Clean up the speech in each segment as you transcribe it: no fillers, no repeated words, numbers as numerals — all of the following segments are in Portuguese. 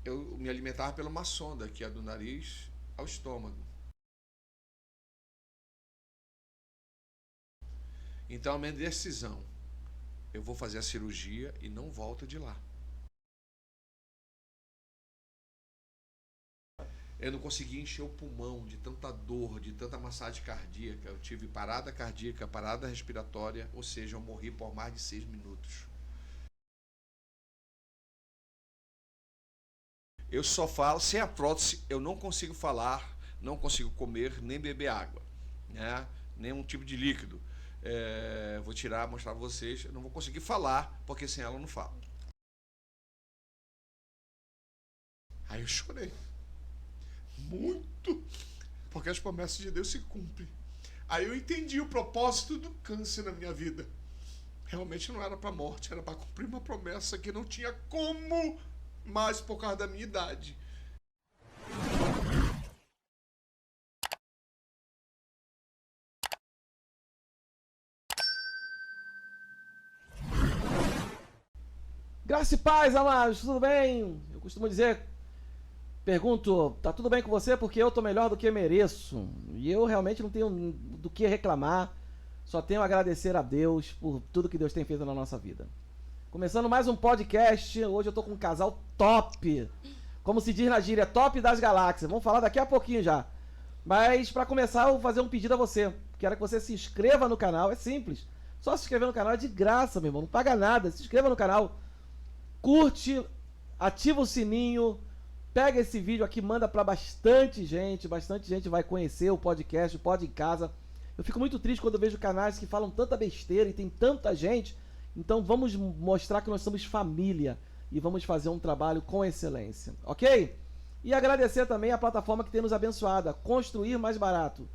eu me alimentava pela uma sonda, que é do nariz ao estômago. Então, a minha decisão, eu vou fazer a cirurgia e não volto de lá. Eu não consegui encher o pulmão de tanta dor, de tanta massagem cardíaca. Eu tive parada cardíaca, parada respiratória, ou seja, eu morri por mais de 6 minutos. Eu só falo, sem a prótese, eu não consigo falar, não consigo comer, nem beber água, né? Nenhum tipo de líquido. Vou tirar, mostrar para vocês, eu não vou conseguir falar, porque sem ela eu não falo. Aí eu chorei. Muito, porque as promessas de Deus se cumprem. Aí eu entendi o propósito do câncer na minha vida. Realmente não era para morte, era para cumprir uma promessa que não tinha como mais por causa da minha idade. Graça e paz, amados, tudo bem? Eu costumo dizer, pergunto, tá tudo bem com você? Porque eu tô melhor do que mereço. E eu realmente não tenho do que reclamar, só tenho a agradecer a Deus por tudo que Deus tem feito na nossa vida. Começando mais um podcast, hoje eu tô com um casal top. Como se diz na gíria, top das galáxias. Vamos falar daqui a pouquinho já. Mas para começar, eu vou fazer um pedido a você. Quero que você se inscreva no canal, é simples. Só se inscrever no canal é de graça, meu irmão, não paga nada. Se inscreva no canal. Curte, ativa o sininho, pega esse vídeo aqui, manda para bastante gente vai conhecer o podcast, o Pod em Casa. Eu fico muito triste quando eu vejo canais que falam tanta besteira e tem tanta gente. Então vamos mostrar que nós somos família e vamos fazer um trabalho com excelência, ok? E agradecer também a plataforma que tem nos abençoado, Construir Mais Barato.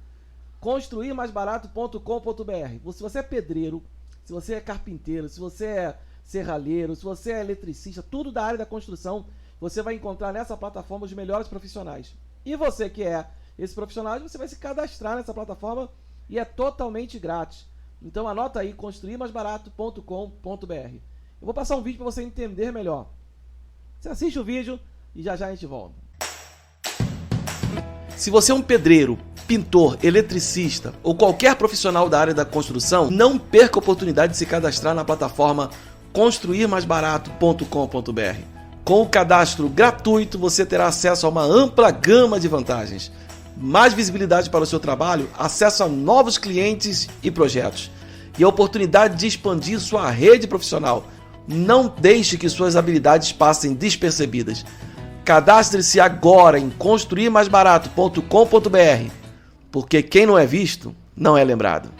construirmaisbarato.com.br. Se você é pedreiro, se você é carpinteiro, se você é serralheiro, se você é eletricista, tudo da área da construção, você vai encontrar nessa plataforma os melhores profissionais. E você que é esse profissional, você vai se cadastrar nessa plataforma e é totalmente grátis. Então anota aí, construirmaisbarato.com.br. Eu vou passar um vídeo para você entender melhor. Você assiste o vídeo e já já a gente volta. Se você é um pedreiro, pintor, eletricista ou qualquer profissional da área da construção, não perca a oportunidade de se cadastrar na plataforma construirmaisbarato.com.br. Com o cadastro gratuito, você terá acesso a uma ampla gama de vantagens. Mais visibilidade para o seu trabalho, acesso a novos clientes e projetos, e a oportunidade de expandir sua rede profissional. Não deixe que suas habilidades passem despercebidas. Cadastre-se agora em construirmaisbarato.com.br, porque quem não é visto, não é lembrado.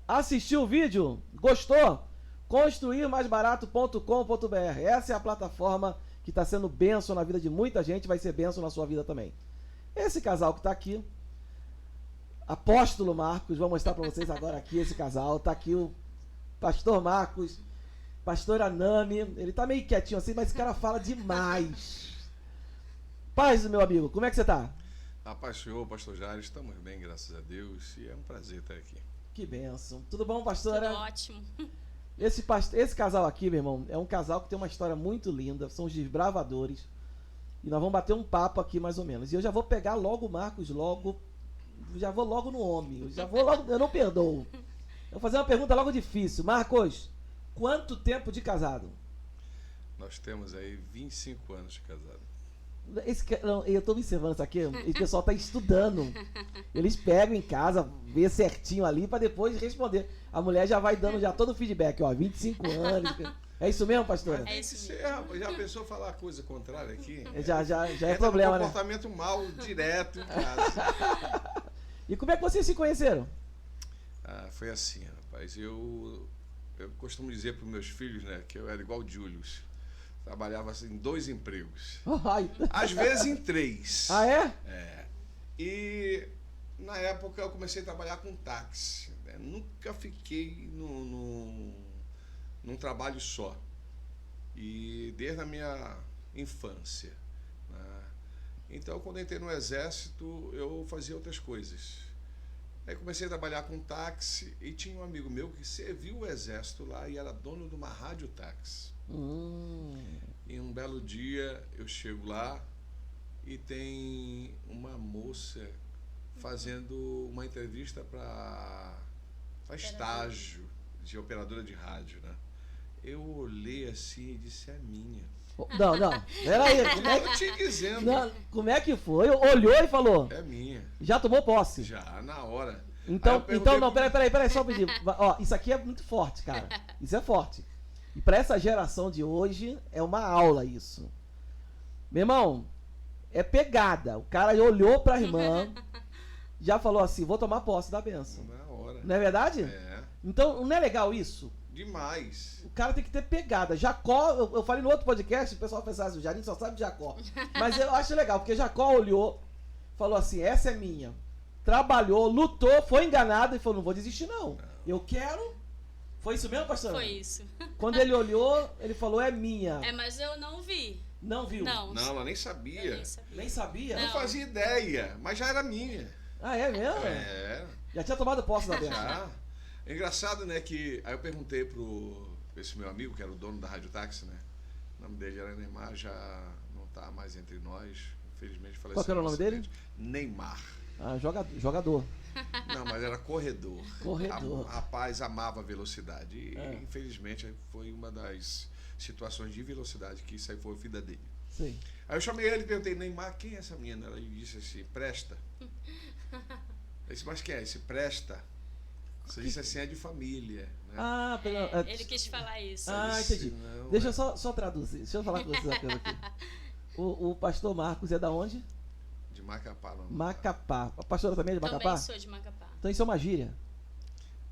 Assistiu o vídeo? Gostou? construirmaisbarato.com.br. Essa é a plataforma que está sendo bênção na vida de muita gente, vai ser bênção na sua vida também. Esse casal que está aqui, Apóstolo Marcos, vou mostrar para vocês agora aqui esse casal. Está aqui o Pastor Marcos, Pastora Nami. Ele tá meio quietinho assim, mas esse cara fala demais. Paz, meu amigo, como é que você tá? A paz, Senhor, Pastor Jair, estamos bem, graças a Deus, e é um prazer estar aqui. Que bênção. Tudo bom, pastora? Tudo ótimo. Esse casal aqui, meu irmão, é um casal que tem uma história muito linda, são os desbravadores. E nós vamos bater um papo aqui mais ou menos. E eu já vou pegar logo o Marcos, já vou logo no homem. Eu não perdoo. Eu vou fazer uma pergunta logo difícil. Marcos, quanto tempo de casado? Nós temos aí 25 anos de casado. Eu tô observando isso aqui, o pessoal tá estudando. Eles pegam em casa, vê certinho ali pra depois responder. A mulher já vai dando já todo o feedback, ó, 25 anos. É isso mesmo, pastora? É isso mesmo. Já pensou falar coisa contrária aqui? Já é problema, né? Comportamento mal direto em casa. E como é que vocês se conheceram? Foi assim, rapaz. Eu costumo dizer para os meus filhos, né, que eu era igual o Julius. Trabalhava assim, em 2 empregos. Ai. Às vezes em 3. Ah, é? É. E na época eu comecei a trabalhar com táxi. Né? Nunca fiquei num trabalho só. E desde a minha infância. Né? Então, quando entrei no exército, eu fazia outras coisas. Aí comecei a trabalhar com táxi e tinha um amigo meu que serviu o exército lá e era dono de uma rádio táxi. E um belo dia eu chego lá e tem uma moça fazendo uma entrevista para estágio de operadora de rádio, né? Eu olhei assim e disse, é minha. Não, peraí. Eu te dizendo. Não, como é que foi? Olhou e falou? É minha. Já tomou posse? Já, na hora. Então não, peraí, só um pedir. Ó, isso aqui é muito forte, cara. Isso é forte. E pra essa geração de hoje, é uma aula isso. Meu irmão, é pegada. O cara olhou pra irmã, já falou assim, vou tomar posse da bênção. Na hora. Não é verdade? É. Então, não é legal isso? Demais. O cara tem que ter pegada. Jacó, eu falei no outro podcast, o pessoal pensava assim, o Jardim só sabe de Jacó. Mas eu acho legal, porque Jacó olhou, falou assim, essa é minha. Trabalhou, lutou, foi enganado e falou, não vou desistir não. Eu quero. Foi isso mesmo, pastor? Foi isso. Quando ele olhou, ele falou, é minha. Mas eu não vi. Não viu? Não. Não, ela nem sabia. Eu nem sabia. Nem sabia? Não fazia ideia, mas já era minha. Ah, é mesmo? É. Já tinha tomado posse da bênção. Já. É engraçado, né, que aí eu perguntei pro esse meu amigo, que era o dono da Rádio Táxi, né? O nome dele era Neymar, já não tá mais entre nós, infelizmente faleceu. Qual que era o nome dele? Neymar. Ah, jogador. Não, mas era corredor. Corredor. Rapaz amava a velocidade. E infelizmente foi uma das situações de velocidade que isso aí foi a vida dele. Sim. Aí eu chamei ele e perguntei, Neymar, quem é essa menina? Ela disse assim, Presta. Eu disse, mas quem é esse Presta? Você disse assim, é de família. Né? Ah, Ele quis falar isso. Ah, entendi. Não, Deixa eu só traduzir. Deixa eu falar com vocês uma coisa aqui. O pastor Marcos é da onde? De Macapá, não. Macapá. A pastora também é de Macapá? Também sou de Macapá. Então isso é uma gíria.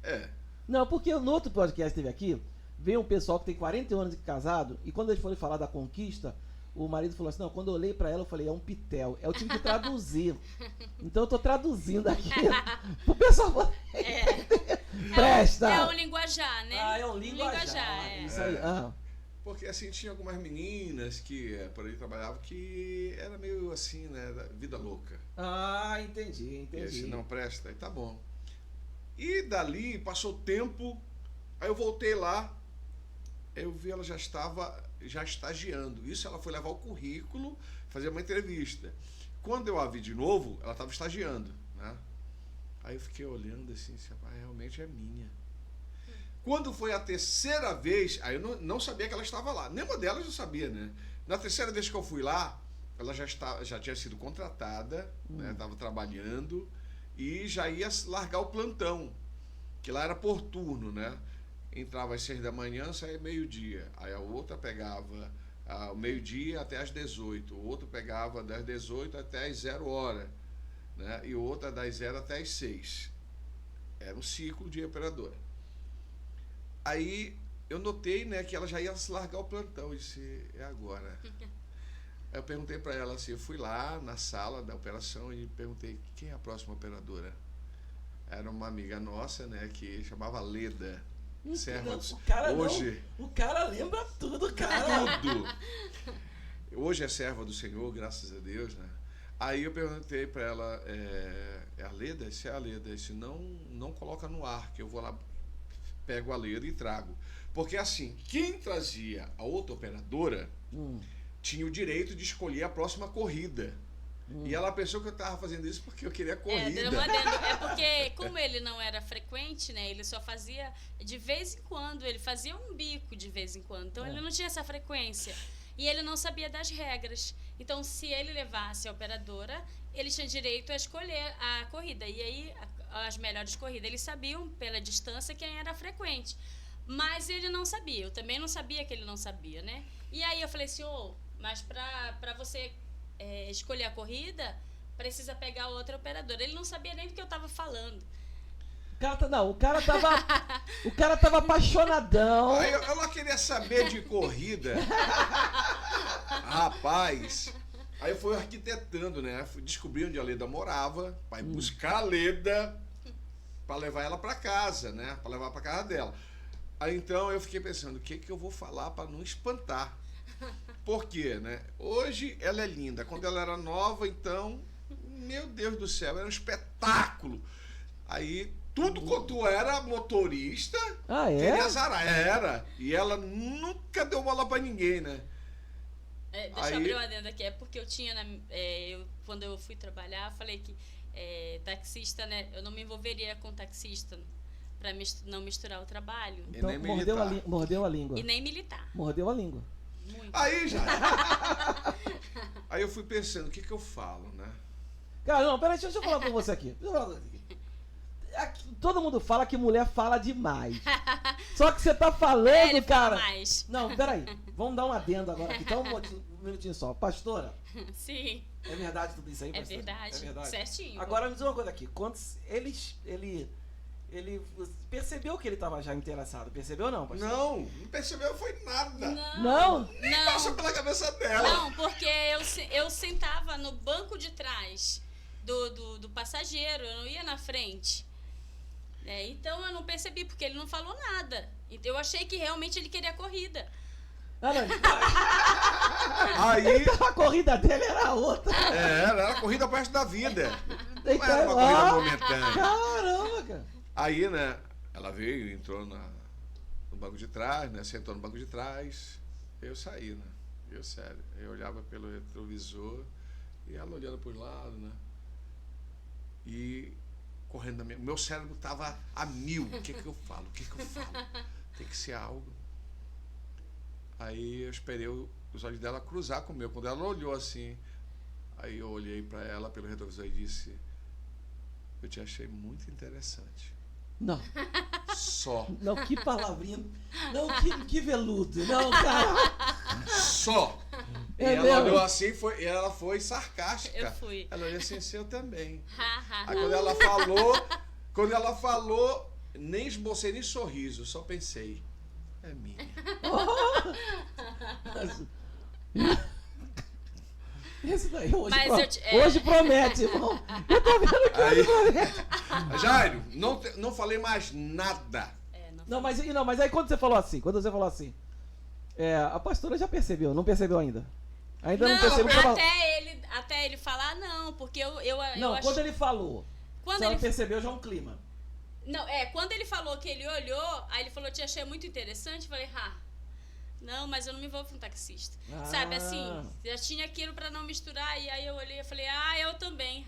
É. Não, porque no outro podcast que teve aqui, veio um pessoal que tem 41 anos de casado, e quando eles foram falar da conquista, o marido falou assim, não, quando eu olhei pra ela, eu falei, é um pitel. Eu tive que traduzir. Então eu tô traduzindo aqui pro pessoal. Presta! É um linguajar, né? Ah, é um linguajar. é. Isso aí. Ah. Porque assim, tinha algumas meninas que por aí trabalhavam que era meio assim, né, da vida louca. Ah, entendi. E esse não presta, aí tá bom. E dali passou tempo, aí eu voltei lá, eu vi ela já estagiando. Isso ela foi levar o currículo, fazer uma entrevista. Quando eu a vi de novo, ela estava estagiando, né? Aí eu fiquei olhando assim, realmente é minha. Quando foi a terceira vez, aí eu não sabia que ela estava lá. Nenhuma delas eu sabia, né? Na terceira vez que eu fui lá, ela já tinha sido contratada, né? Estava trabalhando e já ia largar o plantão, que lá era por turno, né? Entrava às 6 da manhã, saía meio-dia. Aí a outra pegava ao meio-dia até às 18. O outro pegava das 18 até às 0 hora, né? E o outro das 0 até às 6. Era um ciclo de operadora. Aí eu notei, né, que ela já ia largar o plantão. Eu disse, é agora. Aí eu perguntei para ela assim, eu fui lá na sala da operação e perguntei, quem é a próxima operadora? Era uma amiga nossa, né, que chamava Leda. Serva do... O cara lembra tudo, cara. Tudo. Hoje é serva do Senhor, graças a Deus, né? Aí eu perguntei para ela, é a Leda? Se é a Leda, se não coloca no ar, que eu vou lá, pego a Leda e trago. Porque assim, quem trazia a outra operadora tinha o direito de escolher a próxima corrida. E ela pensou que eu estava fazendo isso porque eu queria corrida. É porque, como ele não era frequente, né? Ele só fazia de vez em quando. Ele fazia um bico de vez em quando. Então, ele não tinha essa frequência. E ele não sabia das regras. Então, se ele levasse a operadora, ele tinha direito a escolher a corrida. E aí, as melhores corridas, eles sabiam, pela distância, quem era frequente. Mas ele não sabia. Eu também não sabia que ele não sabia, né? E aí, eu falei assim, mas para você... escolher a corrida, precisa pegar outra operadora. Ele não sabia nem do que eu tava falando. O cara tava apaixonadão. Aí ela queria saber de corrida. Rapaz. Aí eu fui arquitetando, né? Fui descobrir onde a Leda morava, para ir buscar a Leda, para levar ela para casa, né? Para levar para casa dela. Aí então eu fiquei pensando, o que eu vou falar para não espantar? Por quê, né? Hoje ela é linda. Quando ela era nova, então, meu Deus do céu, era um espetáculo. Aí, tudo quanto era motorista, Ah, é? queria zarar. Era. E ela nunca deu bola pra ninguém, né? Deixa Aí- eu abrir uma adenda aqui. É porque eu tinha, quando eu fui trabalhar, eu falei que taxista, né? Eu não me envolveria com taxista pra não misturar o trabalho. E Então, nem mordeu militar. mordeu a língua. E nem militar. Mordeu a língua. Muito. Aí já. Aí eu fui pensando, o que eu falo, né? Cara, não, peraí, deixa eu falar com você aqui. Deixa eu falar com você aqui. Todo mundo fala que mulher fala demais. Só que você tá falando, Ele fala cara. mais. Não, peraí. Vamos dar um adendo agora aqui. Então, um minutinho só. Pastora, Sim, é verdade tudo isso aí, é pastora? verdade. É verdade. Certinho. Agora me diz uma coisa aqui. Quando ele percebeu que ele estava já interessado. Percebeu ou não, pastor? Não percebeu, foi nada. Não? Nem passou pela cabeça dela. Não, porque eu sentava no banco de trás do passageiro, eu não ia na frente. Então eu não percebi, porque ele não falou nada. Então eu achei que realmente ele queria corrida. Ah, não. Aí, A corrida dele era outra. era a corrida pro resto da vida. Não Então, era uma corrida ah, momentânea. Caramba, cara. Aí, né, ela veio, entrou no banco de trás, né, sentou no banco de trás. Eu saí, né, sério. Eu olhava pelo retrovisor e ela olhando por lado, né. E correndo na minha... Meu cérebro tava a mil. O que eu falo? Tem que ser algo. Aí eu esperei os olhos dela cruzar com o meu. Quando ela olhou assim, aí eu olhei para ela pelo retrovisor e disse: eu te achei muito interessante. Não, Só. não, que palavrinha. Não, que veludo. Não, cara. Só. E É ela mesmo? olhou assim e ela foi sarcástica. Eu fui. Ela olhou assim, eu também. Ha, ha, Aí ha. quando ela falou, nem esbocei nem sorriso, só pensei, é minha. Esse daí Mas hoje promete, irmão. Eu tô vendo que Aí- hoje promete. Jairo, não falei mais nada. Não, mas aí quando você falou assim, a pastora já percebeu, não percebeu ainda? Ainda não, percebeu que tava... até ele falar, não, porque eu Não, acho... quando ele falou, Quando se ela ele- percebeu já é um clima. Não, quando ele falou que ele olhou, aí ele falou, te achei muito interessante, eu falei, não, mas eu não me envolvo com taxista. Ah. Sabe, assim, já tinha aquilo pra não misturar, e aí eu olhei e falei, eu também,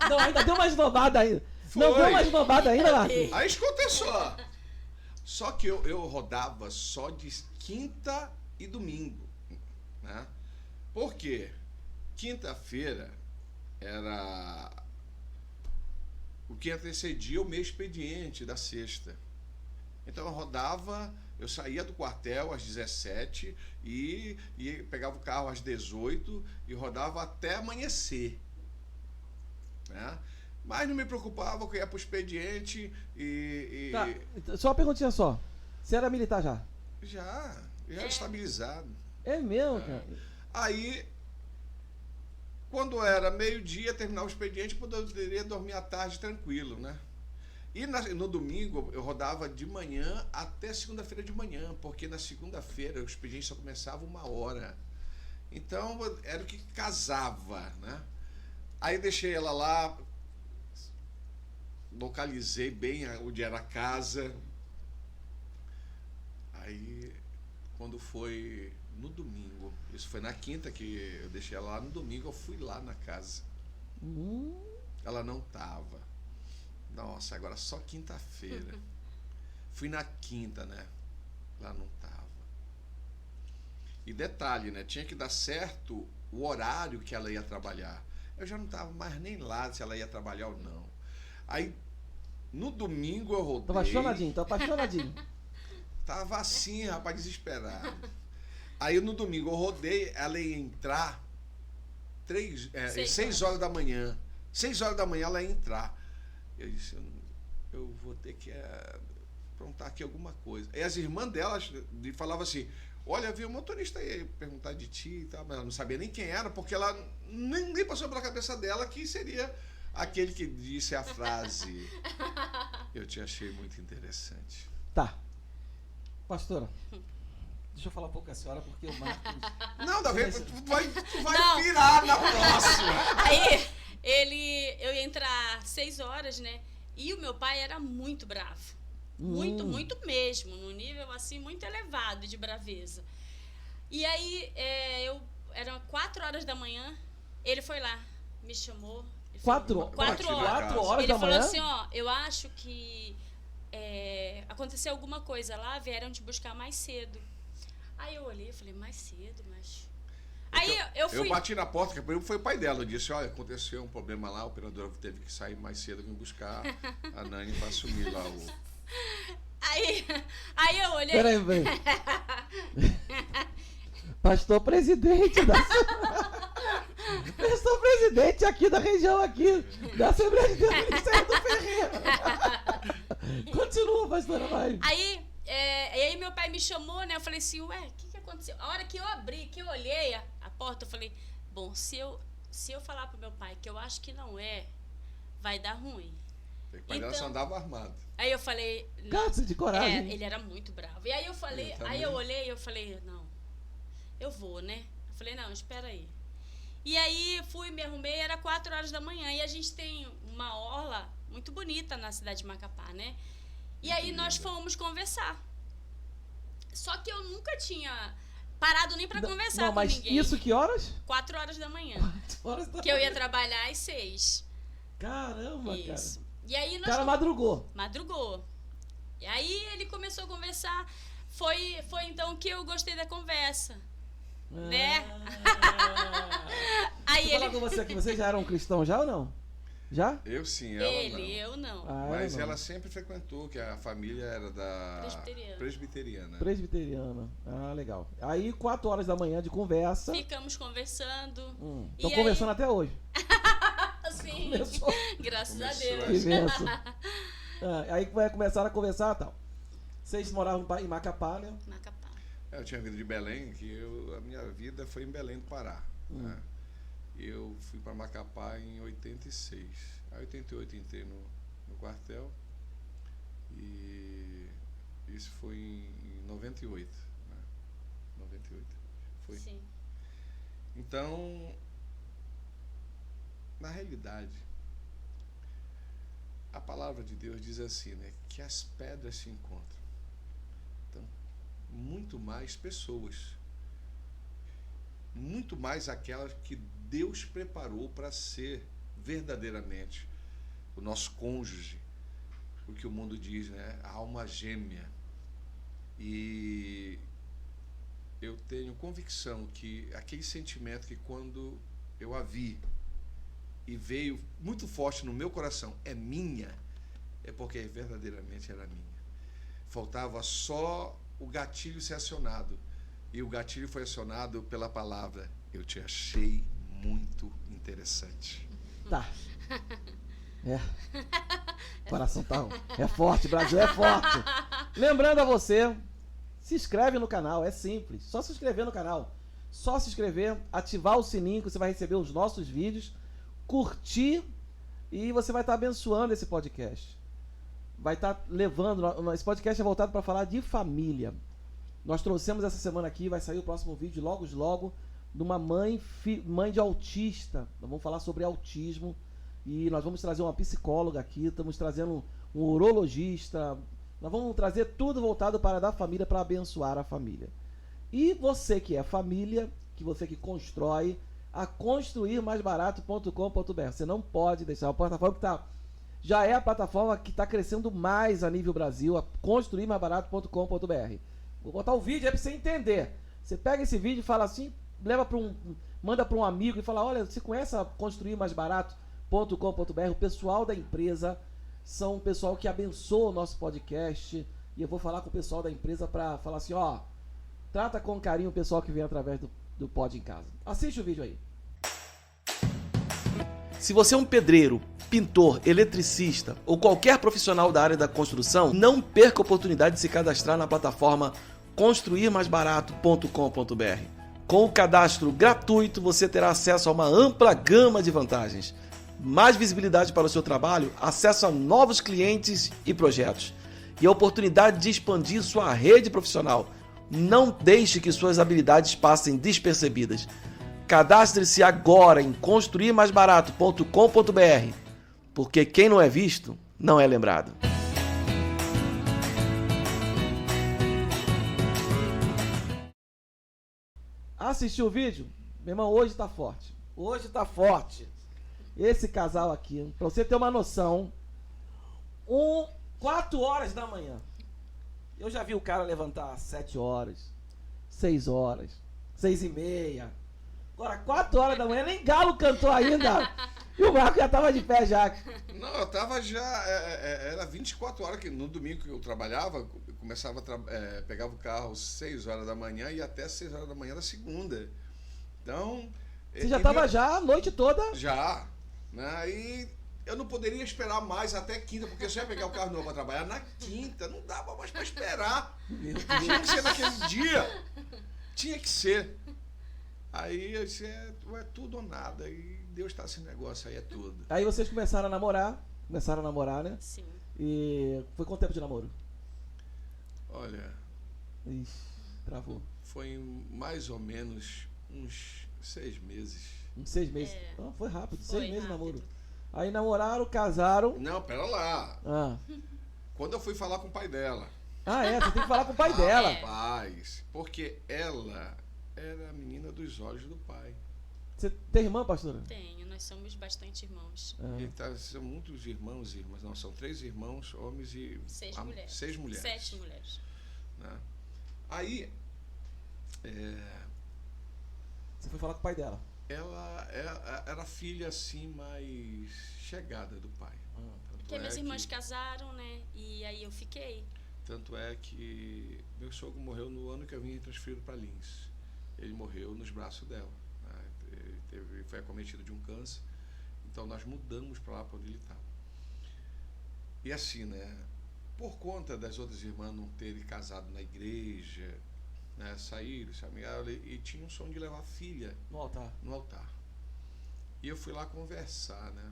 Não, ainda deu mais esnobada ainda. Não Foi. deu mais esnobada ainda, Marcos? Aí escuta só. Só que eu rodava só de quinta e domingo, né? Por quê? Quinta-feira era o que antecedia o meu expediente da sexta. Então eu saía do quartel às 17 e pegava o carro às 18 e rodava até amanhecer, né? Mas não me preocupava, que eu ia pro expediente e Tá, só uma perguntinha só. Você era militar já? já era estabilizado. É mesmo, cara? Aí, quando era meio-dia, terminava o expediente, eu poderia dormir à tarde tranquilo, né? E no domingo eu rodava de manhã até segunda-feira de manhã, porque na segunda-feira o expediente só começava 1h. Então era o que casava, né? Aí deixei ela lá, localizei bem onde era a casa. Aí, quando foi no domingo, isso foi na quinta que eu deixei ela lá, no domingo eu fui lá na casa. Ela não tava. Nossa, agora só quinta-feira. Fui na quinta, né? Ela não tava. E detalhe, né? Tinha que dar certo o horário que ela ia trabalhar. Eu já não tava mais nem lá se ela ia trabalhar ou não. Aí, no domingo eu rodei. Tô apaixonadinho. Tava assim, rapaz, desesperado. Aí no domingo eu rodei, ela ia entrar 6 horas da manhã. 6 horas da manhã ela ia entrar. Eu disse, eu vou ter que aprontar aqui alguma coisa. E as irmãs delas falavam assim, olha, vi o motorista aí perguntar de ti e tal, mas ela não sabia nem quem era, porque ela nem passou pela cabeça dela que seria aquele que disse a frase. Eu te achei muito interessante. Tá. Pastora, deixa eu falar um pouco com a senhora, porque o Marcos... Não, Davi, tu vai Não. pirar na próxima. Aí, eu ia entrar 6 horas, né? E o meu pai era muito bravo. Muito, muito mesmo. Num nível, assim, muito elevado de braveza. E aí, eram 4 horas da manhã, ele foi lá, me chamou. 4 horas. 4 horas Ele da falou manhã? assim, ó, eu acho que aconteceu alguma coisa lá, vieram te buscar mais cedo. Aí eu olhei e falei, mais cedo, mas... Aí eu fui... Eu bati na porta, que foi o pai dela. Eu disse, olha, aconteceu um problema lá, a operadora teve que sair mais cedo e me buscar a Nani para assumir lá o... Aí eu olhei... Peraí. Pastor presidente Pastor presidente aqui da região aqui, da Assembleia de Deus do Ministério do Ferreira. Continua, pastora, vai. Aí meu pai me chamou, né? Eu falei assim, ué, o que aconteceu? A hora que eu abri, que eu olhei a porta, eu falei, bom, se eu falar pro meu pai que eu acho que não vai dar ruim. O pai dela só andava armado. Aí eu falei... Caça de coragem. Ele era muito bravo. E aí eu falei, eu olhei, eu falei, não, eu vou, né? Eu falei, não, espera aí. E aí fui, me arrumei, era 4 horas da manhã. E a gente tem uma orla muito bonita na cidade de Macapá, né? E aí nós fomos conversar. Só que eu nunca tinha parado nem para conversar com ninguém. Mas isso que horas? 4 horas da manhã. 4 horas da que eu ia trabalhar às 6. Caramba, isso. Cara. E aí nós madrugou. E aí ele começou a conversar. Foi então que eu gostei da conversa. Né? Aí ele... com você que você já era um cristão já ou não? Já? Eu sim, ela não. Eu não. Mas ela sempre frequentou, que a família era da Presbiteriana. Ah, legal. Aí 4 horas da manhã de conversa. Ficamos conversando. Estão conversando até hoje. Sim. Graças a Deus. Aí vai começar a conversar e tal. Vocês moravam em Macapá, né? Macapá. Eu tinha vindo de Belém, a minha vida foi em Belém do Pará. Né? Eu fui para Macapá em 86. Aí em 88 entrei no quartel e isso foi em 98. Né? 98. Foi. Sim. Então, na realidade, a palavra de Deus diz assim, né? Que as pedras se encontram. Então, muito mais pessoas. Muito mais aquelas que Deus preparou para ser verdadeiramente o nosso cônjuge, o que o mundo diz, né? A alma gêmea. E eu tenho convicção que aquele sentimento que quando eu a vi e veio muito forte no meu coração, é minha, é porque verdadeiramente era minha. Faltava só o gatilho ser acionado. E o gatilho foi acionado pela palavra, eu te achei muito interessante. Tá. O coração tá... É forte, Brasil é forte. Lembrando a você, se inscreve no canal, é simples. Só se inscrever no canal. Só se inscrever, ativar o sininho que você vai receber os nossos vídeos, curtir e você vai estar abençoando esse podcast. Vai estar levando... Esse podcast é voltado para falar de família. Nós trouxemos essa semana aqui, vai sair o próximo vídeo logo, de uma mãe de autista. Nós vamos falar sobre autismo e nós vamos trazer uma psicóloga aqui, estamos trazendo um urologista. Nós vamos trazer tudo voltado para a família, para abençoar a família. E você que é família, que você que constrói, a construirmaisbarato.com.br. Você não pode deixar a plataforma que já é a plataforma que está crescendo mais a nível Brasil, a construirmaisbarato.com.br. Vou botar o vídeo aí para você entender. Você pega esse vídeo e fala assim, manda para um amigo e fala, olha, você conhece a construirmaisbarato.com.br? O pessoal da empresa são um pessoal que abençoa o nosso podcast. E eu vou falar com o pessoal da empresa para falar assim, ó, trata com carinho o pessoal que vem através do Pod em Casa. Assiste o vídeo aí. Se você é um pedreiro, pintor, eletricista ou qualquer profissional da área da construção, não perca a oportunidade de se cadastrar na plataforma construirmaisbarato.com.br. Com o cadastro gratuito, você terá acesso a uma ampla gama de vantagens. Mais visibilidade para o seu trabalho, acesso a novos clientes e projetos e a oportunidade de expandir sua rede profissional. Não deixe que suas habilidades passem despercebidas. Cadastre-se agora em construirmaisbarato.com.br, porque quem não é visto, não é lembrado. Assistiu o vídeo? Meu irmão, hoje tá forte. Hoje tá forte. Esse casal aqui, pra você ter uma noção, 4 horas da manhã. Eu já vi o cara levantar às 7 horas, 6 horas, 6h30. Agora, 4 horas da manhã, nem galo cantou ainda. E o Marco já tava de pé já. Não, eu tava já. Era 24 horas, que no domingo que eu trabalhava, eu começava pegava o carro às 6 horas da manhã e até 6 horas da manhã da segunda. Então. Você já tava já a noite toda? Já. Né? E eu não poderia esperar mais até quinta, porque se eu ia pegar o carro novo para trabalhar na quinta, não dava mais para esperar. Tinha que ser naquele dia. Tinha que ser. Aí eu disse, é tudo ou nada. E Deus está nesse negócio aí, é tudo. Aí vocês começaram a namorar. Começaram a namorar, né? Sim. E foi quanto tempo de namoro? Olha, Ixi, travou. foi mais ou menos uns 6 meses. Uns 6 meses. Não, foi rápido, 6 meses de rápido. namoro. Aí namoraram, casaram. Não, pera lá. Ah. Quando eu fui falar com o pai dela. Você tem que falar com o pai dela. Rapaz, porque ela era a menina dos olhos do pai. Você tem irmã, pastora? Tenho, nós somos bastante irmãos. E são muitos irmãos e irmãs. Não, são 3 irmãos, homens e 6 mulheres. 6 mulheres. 7 mulheres. Né? Aí, Você foi falar com o pai dela. ela era a filha assim mais chegada do pai. Tanto Porque meus irmãos casaram, né? E aí eu fiquei. Tanto é que meu sogro morreu no ano que eu vim transferido para Lins. Ele morreu nos braços dela. Né? Ele foi acometido de um câncer. Então nós mudamos para lá para onde ele estava. E assim, né? Por conta das outras irmãs não terem casado na igreja, né? Saíram, se amigaram e tinha um sonho de levar a filha No altar. no altar. E eu fui lá conversar, né?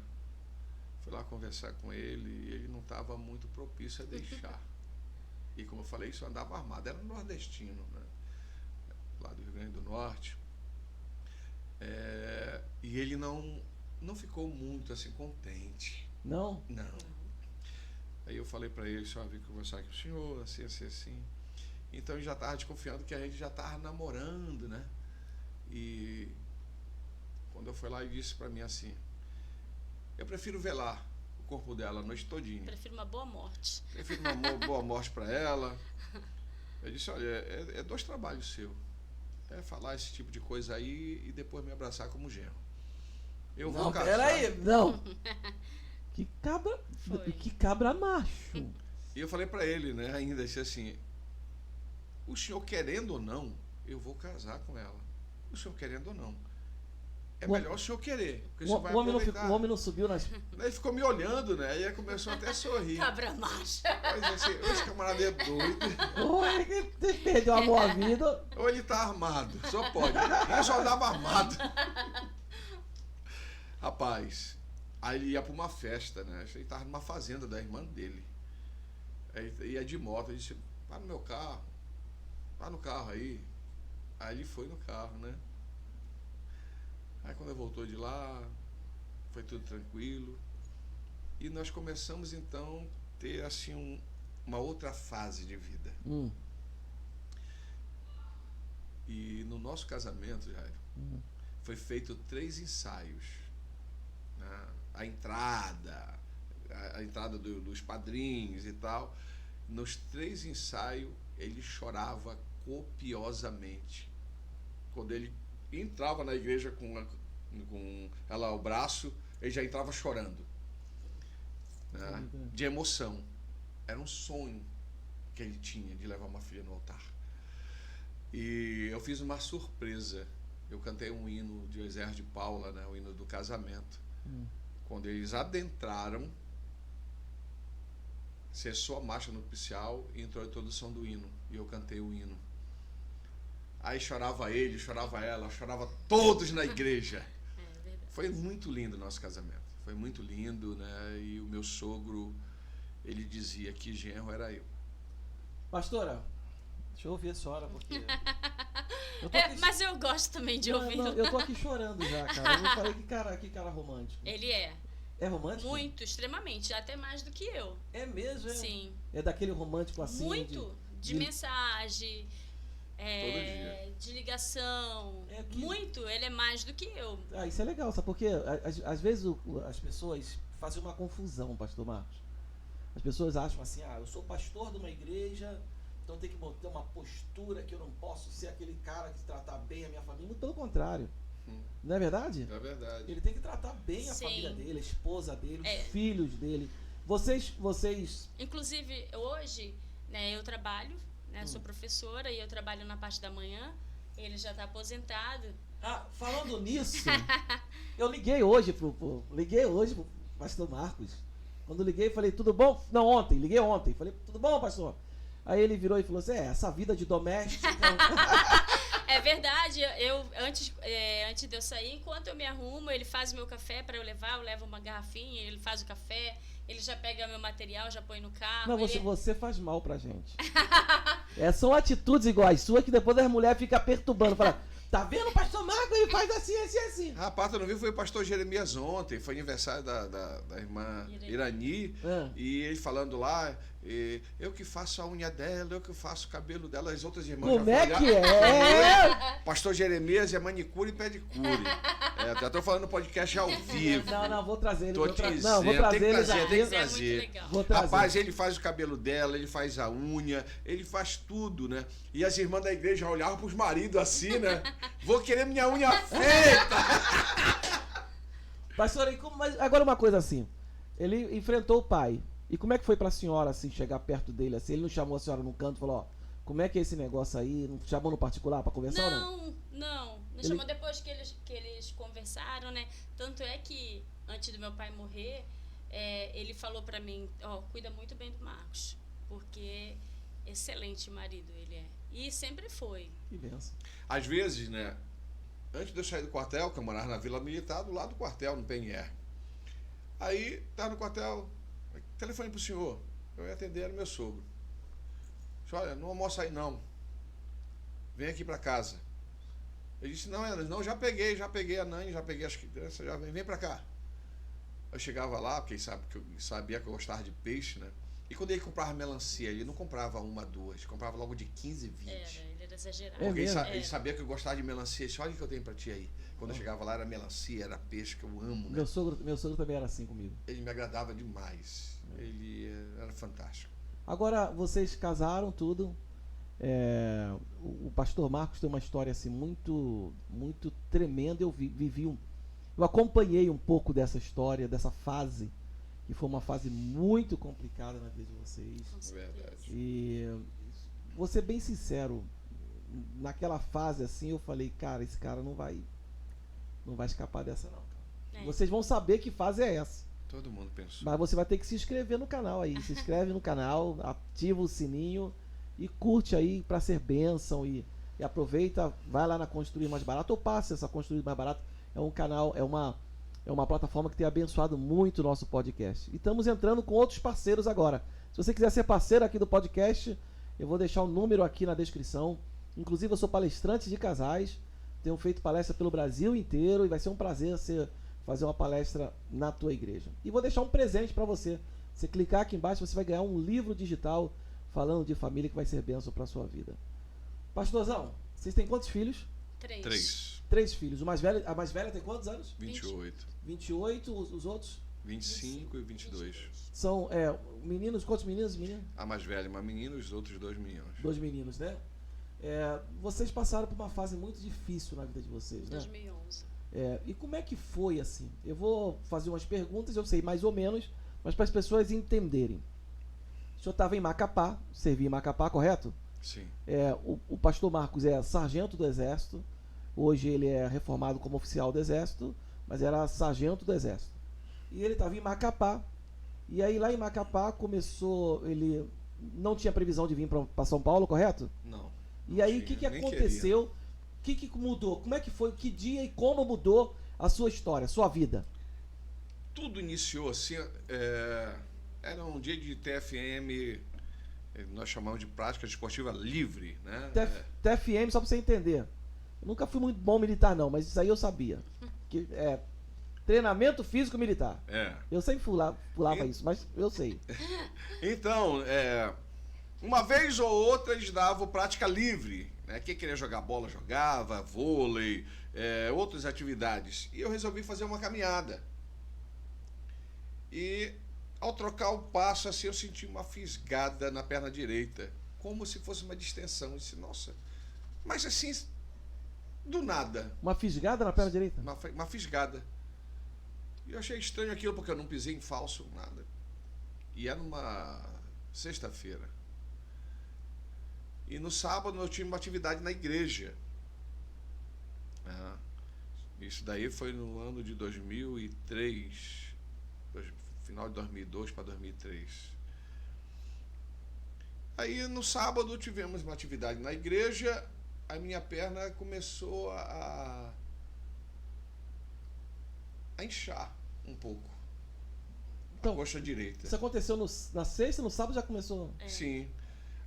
Fui lá conversar com ele e ele não estava muito propício a deixar. E como eu falei, isso andava armado. Era nordestino, né? Lá do Rio Grande do Norte. E ele não ficou muito assim contente. Não? Não. Aí eu falei para ele, só vim conversar aqui com o senhor, assim, assim, assim. Então ele já estava desconfiando que a gente já estava namorando, né? E quando eu fui lá, ele disse para mim assim, eu prefiro velar o corpo dela a noite todinha. Prefiro uma boa morte. Prefiro uma boa morte para ela. Eu disse, olha, é 2 trabalhos seus. É falar esse tipo de coisa aí e depois me abraçar como genro. Eu vou casar. Peraí, não. Que cabra macho. E eu falei para ele, né, ainda disse assim, o senhor querendo ou não, eu vou casar com ela. O senhor querendo ou não. É melhor o senhor querer. Porque o homem não subiu nas... Ele ficou me olhando, né? E aí começou até a sorrir. Cabra macho. Mas assim, esse camarada é doido. Oi, que perdeu a boa vida. Ou ele tá armado, só pode. Ele só andava armado. Rapaz, aí ele ia pra uma festa, né? Ele tava numa fazenda da irmã dele. Aí ia de moto, ele disse, vai no meu carro. Vai no carro aí. Aí ele foi no carro, né? Aí quando ele voltou de lá, foi tudo tranquilo. E nós começamos então a ter assim uma outra fase de vida. E no nosso casamento, Jairo, foi feito 3 ensaios. Né? A entrada dos padrinhos e tal. Nos 3 ensaios, ele chorava copiosamente. Quando ele entrava na igreja com ela ao braço, ele já entrava chorando, né? De emoção. Era um sonho que ele tinha de levar uma filha no altar. E eu fiz uma surpresa. Eu cantei um hino de Eusébio de Paula, né? O hino do casamento. Quando eles adentraram, cessou a marcha nupcial e entrou a introdução do hino. E eu cantei o hino. Aí chorava ele, chorava ela, chorava todos na igreja. Foi muito lindo o nosso casamento. Foi muito lindo, né? E o meu sogro, ele dizia que genro era eu. Pastora, deixa eu ouvir a senhora, porque... Eu tô aqui... Mas eu gosto também de ouvir. Não, eu tô aqui chorando já, cara. Eu falei, que cara romântico. Ele é. É romântico? Muito, extremamente. Até mais do que eu. É mesmo, é? Sim. É daquele romântico assim? Muito. De mensagem, de ligação. Muito. Ele é mais do que eu. Ah, isso é legal, sabe? Porque às vezes as pessoas fazem uma confusão, pastor Marcos. As pessoas acham assim, eu sou pastor de uma igreja, então tem que manter uma postura que eu não posso ser aquele cara que tratar bem a minha família. Muito pelo contrário. Não é verdade? É verdade. Ele tem que tratar bem a Sim. família dele, a esposa dele, os filhos dele. Vocês... Inclusive, hoje, né, eu trabalho, né, sou professora e eu trabalho na parte da manhã. Ele já está aposentado. Falando nisso, eu liguei hoje pro pastor Marcos. Quando liguei, falei, tudo bom? Não, liguei ontem. Falei, tudo bom, pastor? Aí ele virou e falou assim, essa vida de doméstico... É verdade, antes de eu sair, enquanto eu me arrumo, ele faz o meu café para eu levar, eu levo uma garrafinha, ele faz o café, ele já pega meu material, já põe no carro. Não, você faz mal pra gente. São atitudes iguais suas que depois as mulheres ficam perturbando, falando, tá vendo o pastor Marcos? Ele faz assim, assim, assim. Rapaz, tu não viu? Foi o pastor Jeremias ontem, foi aniversário da irmã Irani, e ele falando lá, eu que faço a unha dela, eu que faço o cabelo dela, as outras irmãs Como já é que é? Pastor Jeremias é manicure e pedicure. Já tô falando no podcast ao vivo. Não, vou trazer ele. Tô te dizendo, Não, vou trazer ele tem que É trazer. muito legal. Vou trazer. Rapaz, ele faz o cabelo dela, ele faz a unha, ele faz tudo, né? E as irmãs da igreja olhavam pros maridos assim, né? Vou querer minha unha feita! Pastor, mas agora uma coisa assim. Ele enfrentou o pai. E como é que foi pra senhora, assim, chegar perto dele, assim? Ele não chamou a senhora num canto e falou, como é que é esse negócio aí? Não chamou no particular pra conversar ou não? Não chamou depois que eles conversaram, né? Tanto é que, antes do meu pai morrer, ele falou pra mim, cuida muito bem do Marcos, porque excelente marido ele é. E sempre foi. Que benção. Às vezes, né? Antes de eu sair do quartel, que eu morava na Vila Militar, do lado do quartel, no PNR. Aí, tá no quartel, telefone pro senhor. Eu ia atender, era meu sogro. Disse, olha, não almoça aí não. Vem aqui pra casa. Ele disse, não, já peguei a Nani, já peguei as crianças, já vem pra cá. Eu chegava lá, porque ele sabia que eu gostava de peixe, né? E quando ele comprava melancia, ele não comprava uma, duas, comprava logo de 15, 20. Ele era exagerado. Porque ele sabia que eu gostava de melancia. Ele disse, olha o que eu tenho pra ti aí. Quando eu chegava lá era melancia, era peixe, que eu amo, né? Meu sogro também era assim comigo. Ele me agradava demais. Ele era fantástico. Agora, vocês casaram, tudo. O pastor Marcos tem uma história assim muito, muito tremenda. Eu eu acompanhei um pouco dessa história, dessa fase, que foi uma fase muito complicada na vida de vocês. Verdade. E vou ser bem sincero, naquela fase assim, eu falei, cara, esse cara não vai escapar dessa não. Cara. Vocês vão saber que fase é essa. Todo mundo pensou. Mas você vai ter que se inscrever no canal aí. Se inscreve no canal, ativa o sininho e curte aí para ser bênção e aproveita, vai lá na Construir Mais Barato ou passe essa Construir Mais Barato. É um canal, é uma plataforma que tem abençoado muito o nosso podcast. E estamos entrando com outros parceiros agora. Se você quiser ser parceiro aqui do podcast, eu vou deixar o número aqui na descrição. Inclusive eu sou palestrante de casais, tenho feito palestra pelo Brasil inteiro e vai ser um prazer fazer uma palestra na tua igreja. E vou deixar um presente para você. Você clicar aqui embaixo, você vai ganhar um livro digital falando de família que vai ser bênção para a sua vida. Pastorzão, vocês têm quantos filhos? 3. 3 filhos. A mais velha tem quantos anos? 28. 28, os outros? 25 e 22. São meninos, quantos meninos e meninas? A mais velha, uma menina e os outros 2 meninos. 2 meninos, né? Vocês passaram por uma fase muito difícil na vida de vocês, né? 2011. E como é que foi assim? Eu vou fazer umas perguntas, eu sei mais ou menos, mas para as pessoas entenderem. O senhor estava em Macapá, servia em Macapá, correto? Sim. O pastor Marcos é sargento do Exército, hoje ele é reformado como oficial do Exército, mas era sargento do Exército. E ele estava em Macapá, e aí lá em Macapá começou, ele não tinha previsão de vir para São Paulo, correto? Não. E aí o que aconteceu? O que mudou? Como é que foi? Que dia e como mudou a sua história, a sua vida? Tudo iniciou assim, era um dia de TFM, nós chamamos de prática esportiva livre, né? TFM, só para você entender, Nunca fui muito bom militar, não, mas isso aí eu sabia. Que é treinamento físico militar. Eu sempre pulava isso, mas eu sei. Então, uma vez ou outra eles davam prática livre, né? Quem queria jogar bola jogava, vôlei, outras atividades. E eu resolvi fazer uma caminhada. E ao trocar o passo, assim, eu senti uma fisgada na perna direita, como se fosse uma distensão. Eu disse, nossa, mas assim, do nada. Uma fisgada na perna direita? Uma fisgada. E eu achei estranho aquilo, porque eu não pisei em falso, nada. E era uma sexta-feira. E no sábado eu tive uma atividade na igreja. Isso daí foi no ano de 2003. Final de 2002 para 2003. Aí no sábado tivemos uma atividade na igreja, a minha perna começou a inchar um pouco. Então, a coxa direita. Isso aconteceu na sexta, no sábado já começou? Sim.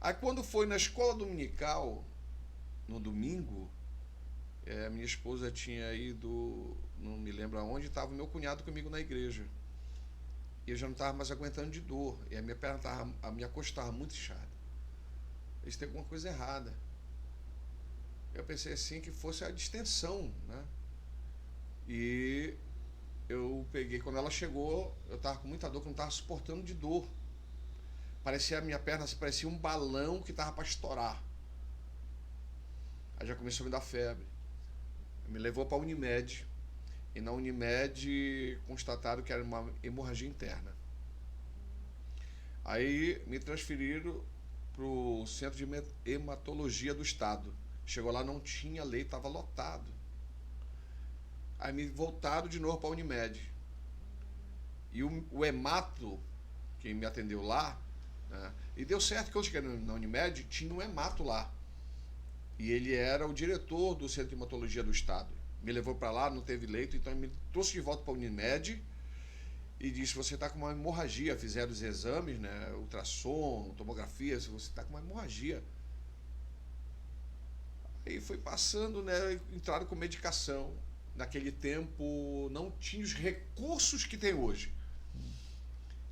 Aí quando foi na escola dominical, no domingo, minha esposa tinha ido, não me lembro aonde, estava meu cunhado comigo na igreja. E eu já não estava mais aguentando de dor. E a minha coxa estava muito inchada. Isso tem alguma coisa errada. Eu pensei assim que fosse a distensão, né? E eu peguei, quando ela chegou, eu estava com muita dor, que eu não estava suportando de dor. A minha perna parecia um balão que estava para estourar. Aí já começou a me dar febre. Me levou para a Unimed. E na Unimed constataram que era uma hemorragia interna. Aí me transferiram para o Centro de Hematologia do Estado. Chegou lá, não tinha leito, estava lotado. Aí me voltaram de novo para a Unimed. E o hemato, quem me atendeu lá, né, e deu certo que eu cheguei na Unimed, tinha um hemato lá. E ele era o diretor do Centro de Hematologia do Estado. Me levou para lá, não teve leito, então ele me trouxe de volta para a Unimed e disse, você está com uma hemorragia. Fizeram os exames, né, ultrassom, tomografia, você está com uma hemorragia. Aí foi passando, né, entraram com medicação. Naquele tempo não tinha os recursos que tem hoje.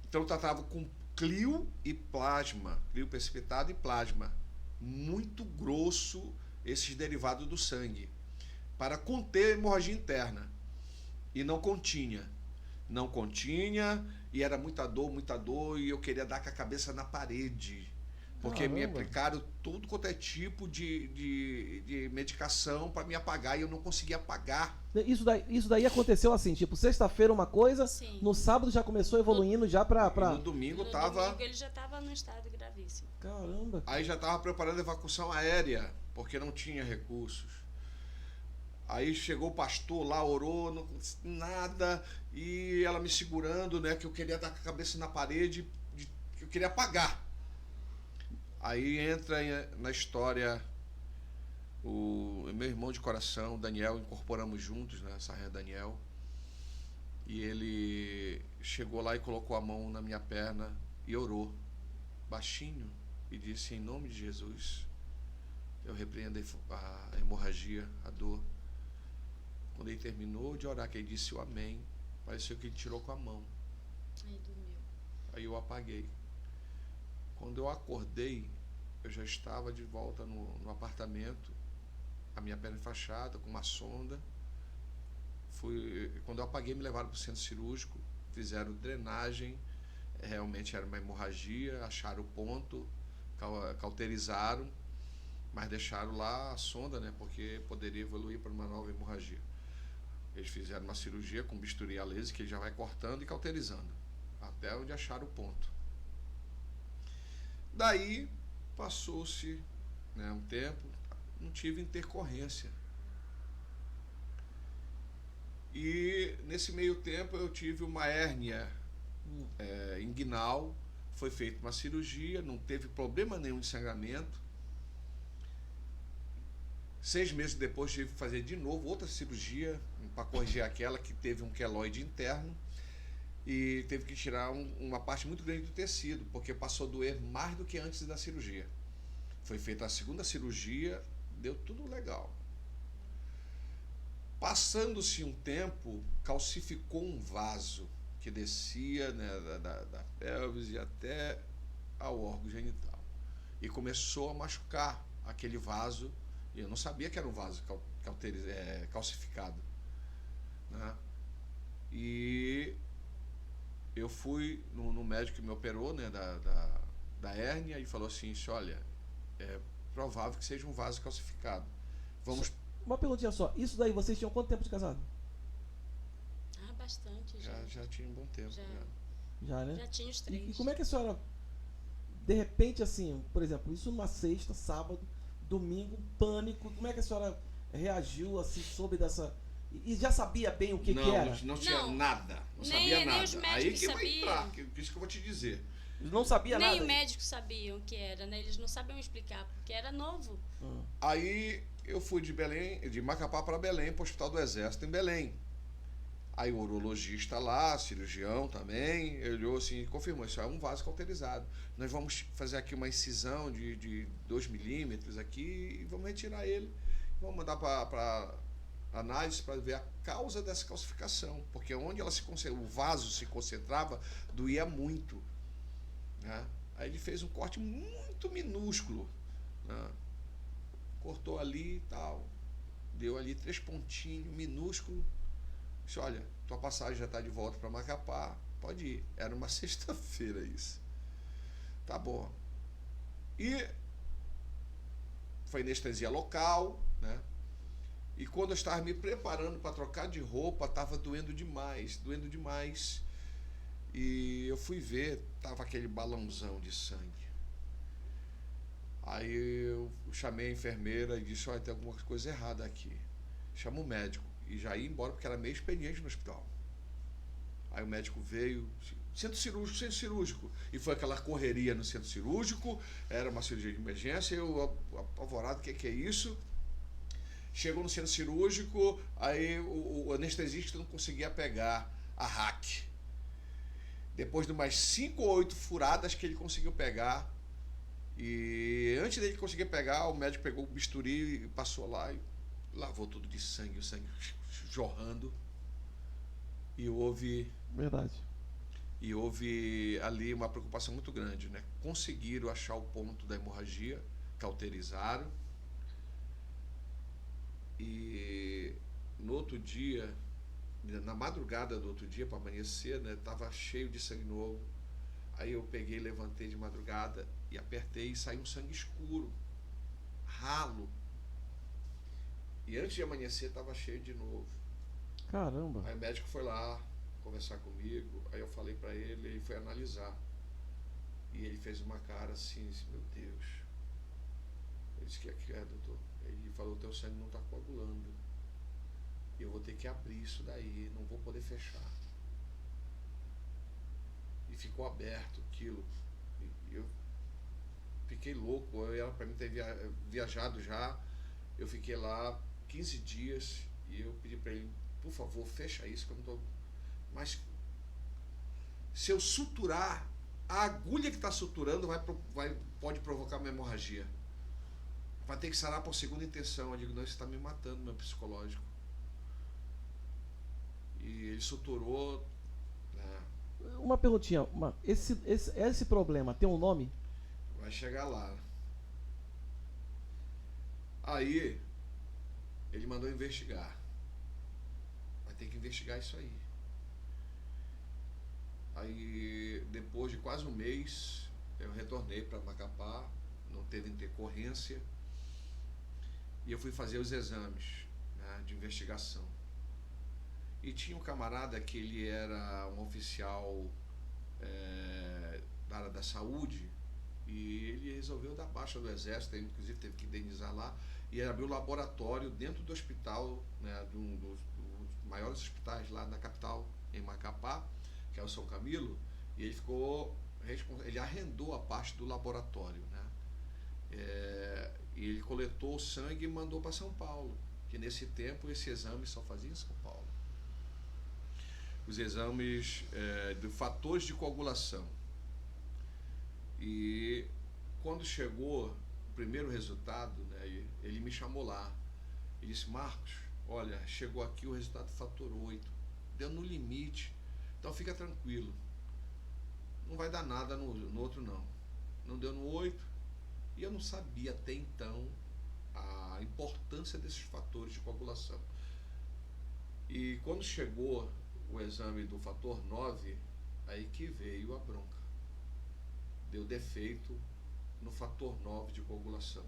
Então eu tratava com Clio e plasma, Clio precipitado e plasma. Muito grosso esses derivados do sangue, para conter a hemorragia interna. E não continha. Não continha, e era muita dor, e eu queria dar com a cabeça na parede. Porque Caramba. me aplicaram tudo quanto é tipo de medicação para me apagar, e eu não conseguia apagar. Isso daí aconteceu assim, tipo, sexta-feira uma coisa, Sim. no sábado já começou evoluindo já pra... E no domingo No tava... domingo ele já estava num estado gravíssimo. Caramba. Aí já estava preparando a evacuação aérea, porque não tinha recursos. Aí chegou o pastor lá, orou, não, nada, e ela me segurando, né, que eu queria dar com a cabeça na parede, que eu queria apagar. Aí entra na história o meu irmão de coração, o Daniel, incorporamos juntos, né, Sarra Daniel, e ele chegou lá e colocou a mão na minha perna e orou, baixinho, e disse, em nome de Jesus, eu repreendo a hemorragia, a dor. Quando ele terminou de orar, que ele disse o amém, pareceu que ele tirou com a mão. Aí dormiu. Aí eu apaguei. Quando eu acordei, eu já estava de volta no apartamento, a minha perna enfaixada, com uma sonda. Quando eu apaguei, me levaram para o centro cirúrgico, fizeram drenagem, realmente era uma hemorragia, acharam o ponto, cauterizaram, mas deixaram lá a sonda, né, porque poderia evoluir para uma nova hemorragia. Eles fizeram uma cirurgia com bisturi a laser, que ele já vai cortando e cauterizando, até onde acharam o ponto. Daí, passou-se, né, um tempo, não tive intercorrência. E nesse meio tempo eu tive uma hérnia inguinal, foi feita uma cirurgia, não teve problema nenhum de sangramento. 6 meses depois tive que fazer de novo outra cirurgia para corrigir aquela que teve um queloide interno e teve que tirar uma parte muito grande do tecido, porque passou a doer mais do que antes da cirurgia. Foi feita a segunda cirurgia, deu tudo legal. Passando-se um tempo, calcificou um vaso que descia, né, da pelvis e até ao órgão genital. E começou a machucar aquele vaso. E eu não sabia que era um vaso calcificado, né? E eu fui no médico que me operou, né, da hérnia, e falou assim: olha, é provável que seja um vaso calcificado. Vamos. Uma perguntinha só. Isso daí, vocês tinham quanto tempo de casado? Ah, bastante já. Já tinha um bom tempo. Já. Já. Já, né? Já tinha os 3. E como é que a senhora, de repente, assim, por exemplo, isso numa sexta, sábado, domingo, pânico, como é que a senhora reagiu, assim, soube dessa... E já sabia bem o que era? Não tinha Não. nada. Não Nem- sabia nem nada. os Aí médicos que vai sabiam. entrar, isso que eu vou te dizer. Não sabia Nem nada? os médicos sabiam o que era, né? Eles não sabiam explicar, porque era novo. Aí eu fui de Belém, de Macapá para Belém, para o Hospital do Exército em Belém. Aí o urologista lá, cirurgião também, ele olhou assim e confirmou: isso é um vaso cauterizado. Nós vamos fazer aqui uma incisão de 2 milímetros aqui e vamos retirar ele. Vamos mandar para análise para ver a causa dessa calcificação. Porque onde o vaso se concentrava, doía muito, né? Aí ele fez um corte muito minúsculo, né? Cortou ali e tal, deu ali 3 pontinhos, minúsculo. Disse: olha, tua passagem já está de volta para Macapá, pode ir. Era uma sexta-feira isso. Tá bom. E foi anestesia local, né? E quando eu estava me preparando para trocar de roupa, estava doendo demais. E eu fui ver, tava aquele balãozão de sangue. Aí eu chamei a enfermeira e disse: olha, tem alguma coisa errada aqui. Chama o médico. E já ia embora porque era meio expediente no hospital. Aí o médico veio: centro cirúrgico. E foi aquela correria no centro cirúrgico, era uma cirurgia de emergência, eu apavorado: o que é isso? Chegou no centro cirúrgico, aí o anestesista não conseguia pegar a hack. Depois de umas 5 ou 8 furadas que ele conseguiu pegar. E antes dele conseguir pegar, o médico pegou o bisturi e passou lá e lavou tudo de sangue, o sangue jorrando. E houve ali uma preocupação muito grande, né? Conseguiram achar o ponto da hemorragia, cauterizaram. E no outro dia, na madrugada do outro dia, para amanhecer, né, tava cheio de sangue novo. Aí eu peguei, levantei de madrugada e apertei e saiu um sangue escuro, ralo. E antes de amanhecer estava cheio de novo. Caramba. Aí o médico foi lá conversar comigo, aí eu falei para ele, ele foi analisar. E ele fez uma cara assim, meu Deus. Eu disse: que é, doutor? Ele falou: teu sangue não está coagulando. Eu vou ter que abrir isso daí, não vou poder fechar. E ficou aberto aquilo. E eu fiquei louco. Ela, para mim ter viajado já, eu fiquei lá 15 dias e eu pedi para ele: por favor, fecha isso que eu não tô. Mas se eu suturar, a agulha que está suturando pode provocar uma hemorragia. Vai ter que sarar por segunda intenção. Eu digo: não, isso está me matando, meu psicológico. E ele suturou. Uma perguntinha, esse problema tem um nome? Vai chegar lá. Aí ele mandou investigar. Vai ter que investigar isso aí. Aí depois de quase um mês eu retornei para Macapá, não teve intercorrência, e eu fui fazer os exames, né, de investigação. E tinha um camarada que ele era um oficial da área da saúde, e ele resolveu dar baixa do exército, inclusive teve que indenizar lá, e ele abriu um laboratório dentro do hospital, né, dos maiores hospitais lá da capital, em Macapá, que é o São Camilo, e ele ele arrendou a parte do laboratório, né? E ele coletou o sangue e mandou para São Paulo, que nesse tempo esse exame só fazia em São Paulo. Os exames de fatores de coagulação. E quando chegou o primeiro resultado, né, ele me chamou lá e disse: Marcos, olha, chegou aqui o resultado do fator 8. Deu no limite. Então fica tranquilo. Não vai dar nada no outro, não. Não deu no 8. E eu não sabia até então a importância desses fatores de coagulação. E quando chegou o exame do fator 9, aí que veio a bronca. Deu defeito no fator 9 de coagulação.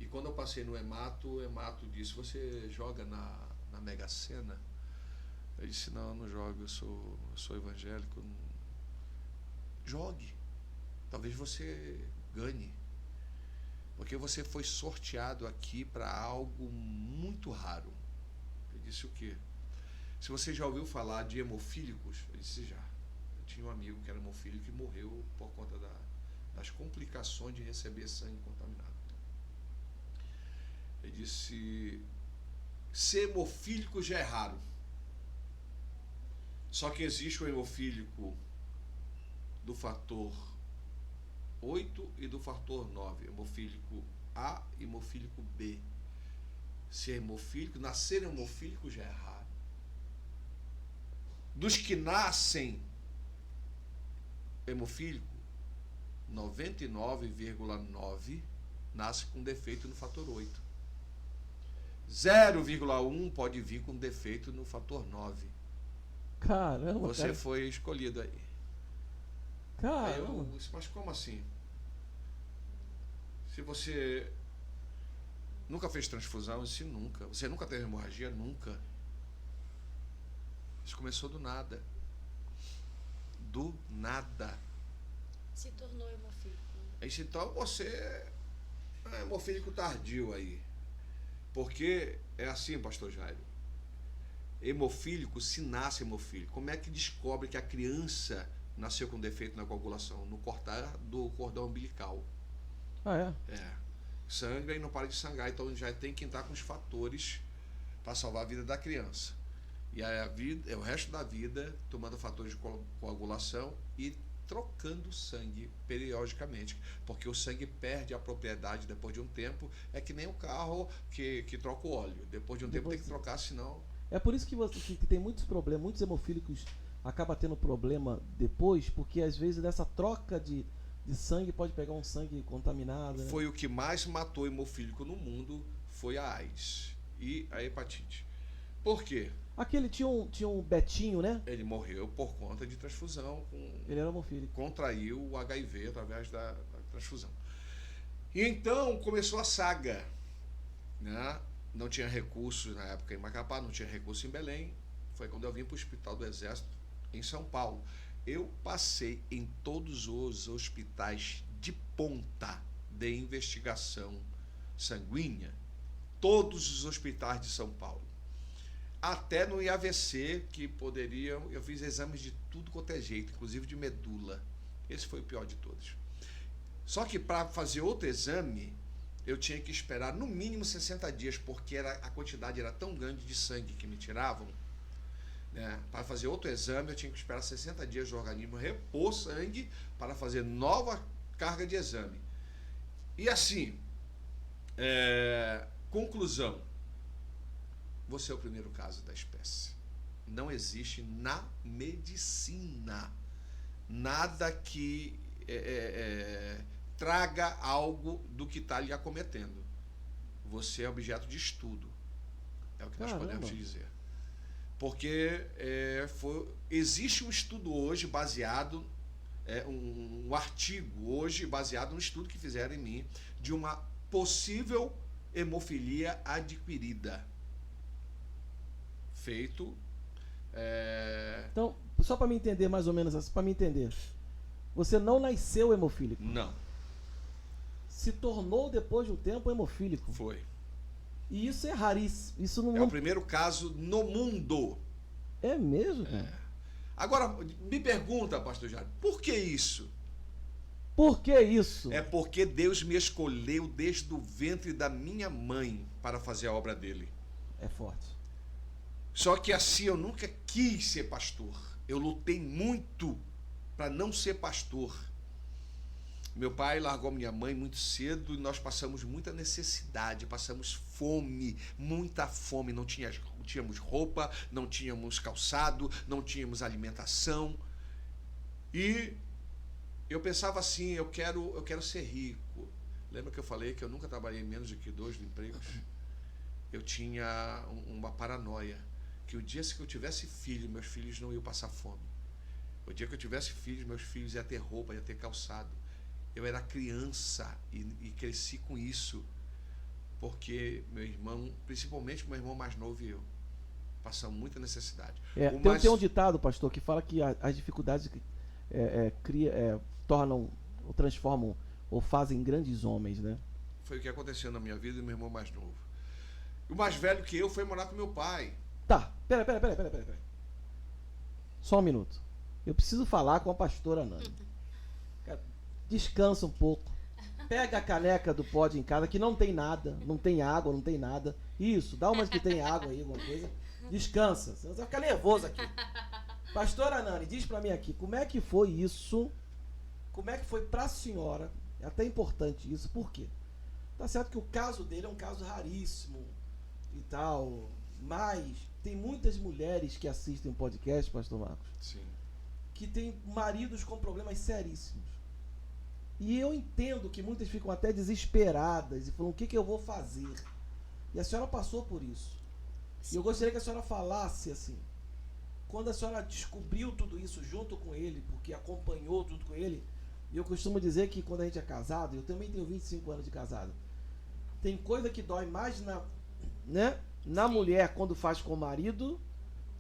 E quando eu passei no hemato, o hemato disse, você joga na Mega Sena? Eu disse, não, eu não jogo, eu sou evangélico. Não... Jogue. Talvez você ganhe. Porque você foi sorteado aqui para algo muito raro. Eu disse o quê? Se você já ouviu falar de hemofílicos, eu disse já. Eu tinha um amigo que era hemofílico e morreu por conta das complicações de receber sangue contaminado. Ele disse, ser hemofílico já é raro. Só que existe o hemofílico do fator 8 e do fator 9. Hemofílico A e hemofílico B. Ser hemofílico, nascer hemofílico já é raro. Dos que nascem hemofílico, 99,9 nasce com defeito no fator 8. 0,1 pode vir com defeito no fator 9. Caramba, Você cara. foi escolhido aí. Caramba. Mas como assim? Se você nunca fez transfusão, se nunca. Você nunca teve hemorragia? Nunca. Isso começou do nada. Do nada. Se tornou hemofílico. Então você é hemofílico tardio aí. Porque é assim, pastor Jairo. Hemofílico se nasce hemofílico. Como é que descobre que a criança nasceu com defeito na coagulação? No cortar do cordão umbilical. Ah, é? É. Sangra e não para de sangrar. Então já tem que entrar com os fatores para salvar a vida da criança. E é o resto da vida tomando fatores de coagulação e trocando sangue periodicamente, porque o sangue perde a propriedade depois de um tempo. É que nem o carro que troca o óleo. Depois de um tempo tem que trocar, senão... É por isso que tem muitos problemas, muitos hemofílicos acabam tendo problema depois, porque às vezes dessa troca de sangue pode pegar um sangue contaminado. Né? Foi o que mais matou hemofílico no mundo, foi a AIDS e a hepatite. Por quê? Aquele tinha um Betinho, né? Ele morreu por conta de transfusão. Ele era hemofílico. Contraiu o HIV através da transfusão. E então começou a saga. Né? Não tinha recursos na época em Macapá, não tinha recurso em Belém. Foi quando eu vim para o Hospital do Exército, em São Paulo. Eu passei em todos os hospitais de ponta de investigação sanguínea. Todos os hospitais de São Paulo. Até no IAVC, que poderiam... Eu fiz exames de tudo quanto é jeito, inclusive de medula. Esse foi o pior de todos. Só que para fazer outro exame, eu tinha que esperar no mínimo 60 dias, porque a quantidade era tão grande de sangue que me tiravam. Né? Para fazer outro exame, eu tinha que esperar 60 dias do organismo repor sangue para fazer nova carga de exame. E assim, conclusão. Você é o primeiro caso da espécie. Não existe na medicina nada que traga algo do que está lhe acometendo. Você é objeto de estudo. É o que nós podemos te dizer. Porque existe um estudo hoje baseado, um artigo hoje baseado no estudo que fizeram em mim, de uma possível hemofilia adquirida. Feito. Então, só para me entender mais ou menos, para me entender, você não nasceu hemofílico? Não. Se tornou depois de um tempo hemofílico? Foi. E isso é raríssimo. Isso não É o primeiro caso no mundo. É mesmo? Agora, me pergunta, pastor Jairo, por que isso? Por que isso? É porque Deus me escolheu desde o ventre da minha mãe para fazer a obra dele. É forte. Só que assim eu nunca quis ser pastor. Eu lutei muito para não ser pastor. Meu pai largou minha mãe muito cedo e nós passamos muita necessidade, passamos fome, muita fome. Não tínhamos roupa, não tínhamos calçado, não tínhamos alimentação. E eu pensava assim, eu quero ser rico. Lembra que eu falei que eu nunca trabalhei em menos de que 2 empregos? Eu tinha uma paranoia, que o dia que eu tivesse filho, meus filhos não iam passar fome. O dia que eu tivesse filhos, meus filhos iam ter roupa, iam ter calçado. Eu era criança e cresci com isso, porque meu irmão, principalmente meu irmão mais novo e eu, passamos muita necessidade. Tem um ditado, pastor, que fala que as dificuldades tornam, ou transformam, ou fazem grandes homens, né? Foi o que aconteceu na minha vida e meu irmão mais novo. O mais velho que eu foi morar com meu pai. Tá, pera. Só um minuto. Eu preciso falar com a pastora Nani. Descansa um pouco. Pega a caneca do pod em casa, que não tem nada, não tem água, não tem nada. Isso, dá umas que tem água aí, alguma coisa. Descansa, você vai ficar nervoso aqui. Pastora Nani, diz pra mim aqui, como é que foi isso? Como é que foi pra senhora? É até importante isso, por quê? Tá certo que o caso dele é um caso raríssimo e tal, mas tem muitas mulheres que assistem o podcast, pastor Marcos. Sim. Que tem maridos com problemas seríssimos. E eu entendo que muitas ficam até desesperadas e falam, o que eu vou fazer? E a senhora passou por isso. Sim. E eu gostaria que a senhora falasse assim, quando a senhora descobriu tudo isso junto com ele, porque acompanhou tudo com ele, e eu costumo dizer que quando a gente é casado, eu também tenho 25 anos de casado, tem coisa que dói mais na mulher quando faz com o marido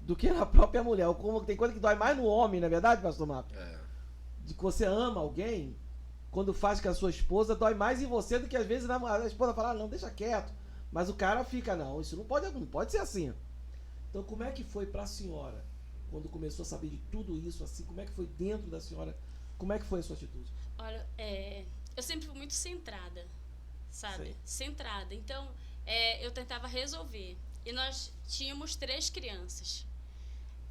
do que na própria mulher. Como tem coisa que dói mais no homem, não é verdade, pastor Marcos? De que você ama alguém, quando faz com a sua esposa, dói mais em você do que às vezes a esposa fala, não, deixa quieto. Mas o cara fica, não, isso não pode ser assim. Então como é que foi pra senhora, quando começou a saber de tudo isso, assim, como é que foi dentro da senhora, como é que foi a sua atitude? Olha, eu sempre fui muito centrada, sabe? Sei. Centrada. Então, eu tentava resolver. E nós tínhamos 3 crianças.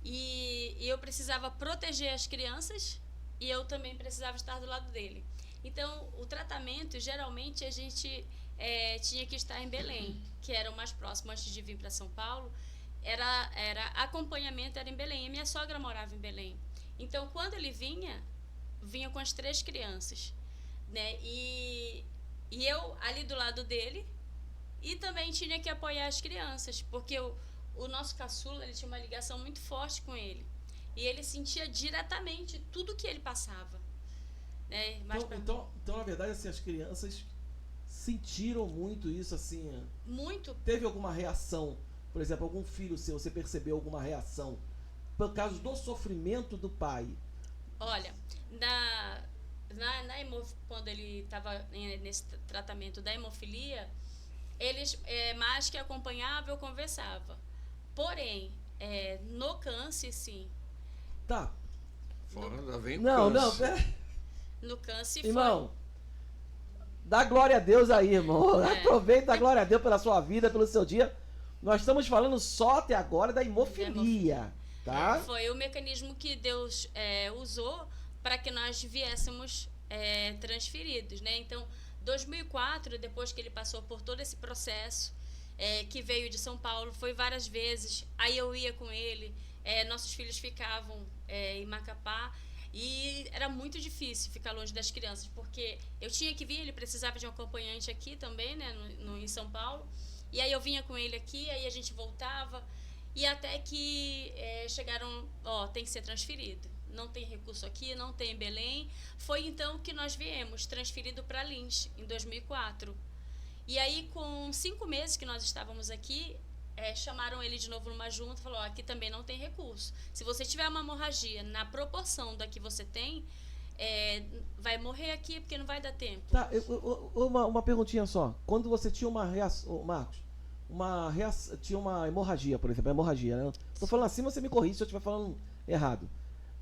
E eu precisava proteger as crianças e eu também precisava estar do lado dele. Então, o tratamento, geralmente, a gente tinha que estar em Belém, que era o mais próximo antes de vir para São Paulo. Acompanhamento era em Belém. E minha sogra morava em Belém. Então, quando ele vinha com as 3 crianças, né? E eu ali do lado dele, e também tinha que apoiar as crianças, porque o nosso caçula, ele tinha uma ligação muito forte com ele. E ele sentia diretamente tudo que ele passava. Né? Então, na verdade, assim, as crianças sentiram muito isso, assim... Muito. Teve alguma reação? Por exemplo, algum filho seu, você percebeu alguma reação? Por causa do sofrimento do pai? Olha, quando ele estava nesse tratamento da hemofilia, eles mais que acompanhavam, eu conversava. Porém, no câncer, sim. Tá. Fora da vem Não, câncer. pera. No câncer Irmão, dá glória a Deus aí, irmão. Aproveita a glória a Deus pela sua vida, pelo seu dia. Nós estamos falando só até agora da hemofilia, tá? Foi o mecanismo que Deus usou para que nós viéssemos transferidos, né? Então, 2004, depois que ele passou por todo esse processo, que veio de São Paulo, foi várias vezes, aí eu ia com ele, nossos filhos ficavam em Macapá, e era muito difícil ficar longe das crianças, porque eu tinha que vir, ele precisava de um acompanhante aqui também, né, em São Paulo, e aí eu vinha com ele aqui, aí a gente voltava, e até que chegaram, tem que ser transferido. Não tem recurso aqui, não tem em Belém. Foi então que nós viemos, transferido para Lins, em 2004. E aí, com 5 meses que nós estávamos aqui, chamaram ele de novo numa junta e falaram, aqui também não tem recurso. Se você tiver uma hemorragia na proporção da que você tem, vai morrer aqui, porque não vai dar tempo. Tá, uma perguntinha só. Quando você tinha uma reação, Marcos, tinha uma hemorragia, por exemplo, hemorragia, né? Estou falando assim, você me corrige se eu estiver falando errado.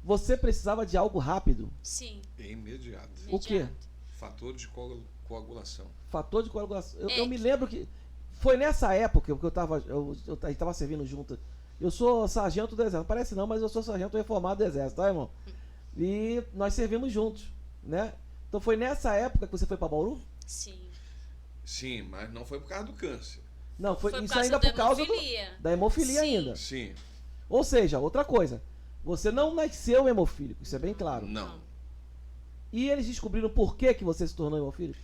Você precisava de algo rápido? Sim. Imediato. O quê? Fator de coagulação. Fator de coagulação. Eu me lembro que foi nessa época que a gente estava servindo junto. Eu sou sargento do Exército. Parece não, mas eu sou sargento reformado do Exército, tá, irmão? E nós servimos juntos, né? Então foi nessa época que você foi para Bauru? Sim. Sim, mas não foi por causa do câncer. Não, foi Foi por isso causa ainda da por causa hemofilia. da hemofilia Sim. ainda. Sim, Ou seja, outra coisa, você não nasceu hemofílico, isso é bem claro. não. E eles descobriram por que você se tornou hemofílico?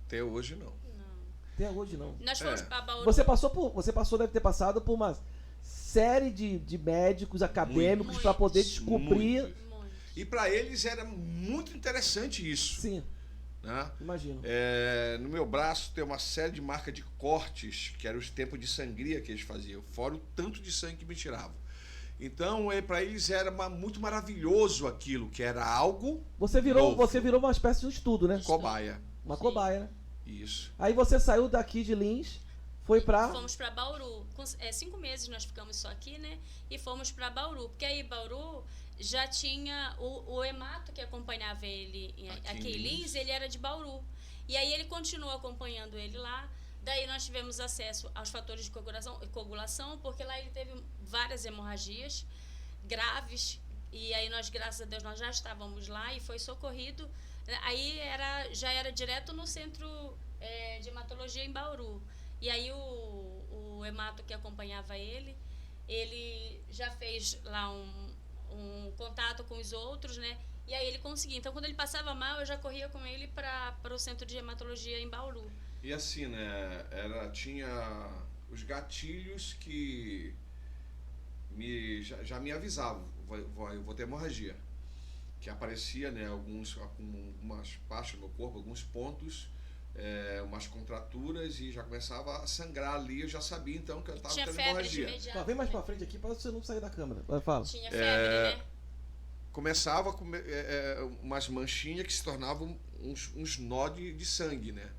Até hoje não. Não. Até hoje não. Nós fomos É. pra Bauru. Você deve ter passado por uma série de médicos acadêmicos Muitos. para poder descobrir. Muitos. Muito. E para eles era muito interessante isso. Sim, Né? imagino. No meu braço tem uma série de marcas de cortes, que eram os tempos de sangria que eles faziam, fora o tanto de sangue que me tiravam. Então, para eles era muito maravilhoso aquilo, que era algo Você virou novo. uma espécie de estudo, né? cobaia. Uma Sim. cobaia, né? Isso. Aí você saiu daqui de Lins, foi pra... Fomos pra Bauru. 5 meses nós ficamos só aqui, né? E fomos pra Bauru. Porque aí Bauru já tinha o Hemato que acompanhava ele aqui em Lins, ele era de Bauru. E aí ele continuou acompanhando ele lá. Daí nós tivemos acesso aos fatores de coagulação, porque lá ele teve várias hemorragias graves. E aí nós, graças a Deus, nós já estávamos lá e foi socorrido. Aí já era direto no centro de hematologia em Bauru. E aí o hemato que acompanhava ele já fez lá um contato com os outros, né? E aí ele conseguia. Então, quando ele passava mal, eu já corria com ele para o centro de hematologia em Bauru. E assim, né, tinha os gatilhos que já me avisavam, eu vou ter hemorragia. Que aparecia, né, algumas partes do meu corpo, alguns pontos, umas contraturas e já começava a sangrar ali, eu já sabia então que eu estava Tinha tendo febre de hemorragia. imediato. Tá, vem mais né? pra frente aqui para você não sair da câmera. Vai, fala. Tinha febre, né? Começava a umas manchinhas que se tornavam uns nó de sangue, né?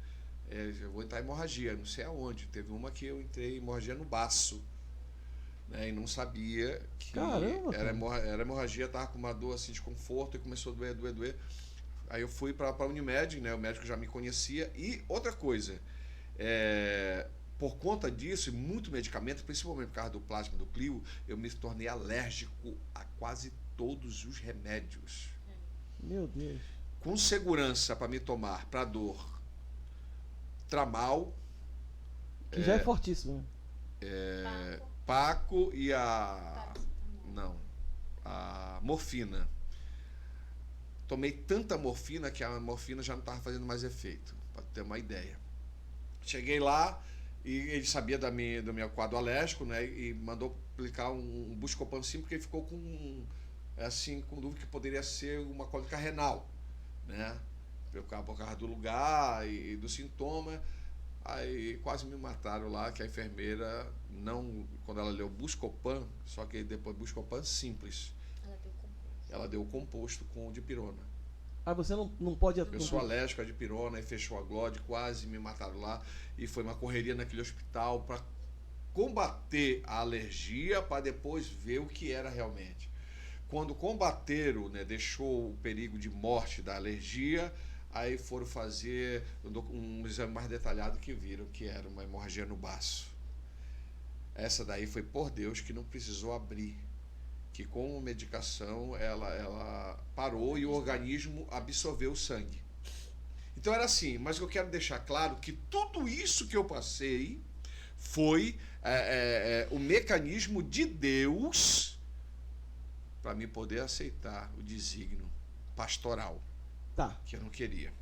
Eu vou entrar em hemorragia, não sei aonde. Teve uma que eu entrei em hemorragia no baço, né? E não sabia que Caramba, era hemorragia, tava com uma dor assim de conforto e começou a doer. Aí eu fui para a Unimed, né? O médico já me conhecia. E outra coisa, por conta disso e muito medicamento, principalmente por causa do plasma do Clio, eu me tornei alérgico a quase todos os remédios. Meu Deus. Com segurança para me tomar para dor, Tramal, Que já é fortíssimo, é, Paco e a morfina. Tomei tanta morfina que a morfina já não estava fazendo mais efeito, para ter uma ideia. Cheguei lá e ele sabia do meu quadro alérgico, né? E mandou aplicar um Buscopan sim, porque ele ficou com dúvida que poderia ser uma cólica renal, né? Por causa do lugar e do sintoma. Aí quase me mataram lá, que a enfermeira quando ela leu Buscopan, só que depois Buscopan simples. Ela deu o composto com o dipirona. Ah, você não pode... Eu sou alérgico a dipirona e fechou a glode, quase me mataram lá. E foi uma correria naquele hospital para combater a alergia, para depois ver o que era realmente. Quando combateram, né, deixou o perigo de morte da alergia, aí foram fazer um exame mais detalhado que viram que era uma hemorragia no baço. Essa daí foi por Deus que não precisou abrir. Que com a medicação ela parou e o organismo absorveu o sangue. Então era assim, mas eu quero deixar claro que tudo isso que eu passei foi o mecanismo de Deus para mim poder aceitar o desígnio pastoral, Tá. que eu não queria.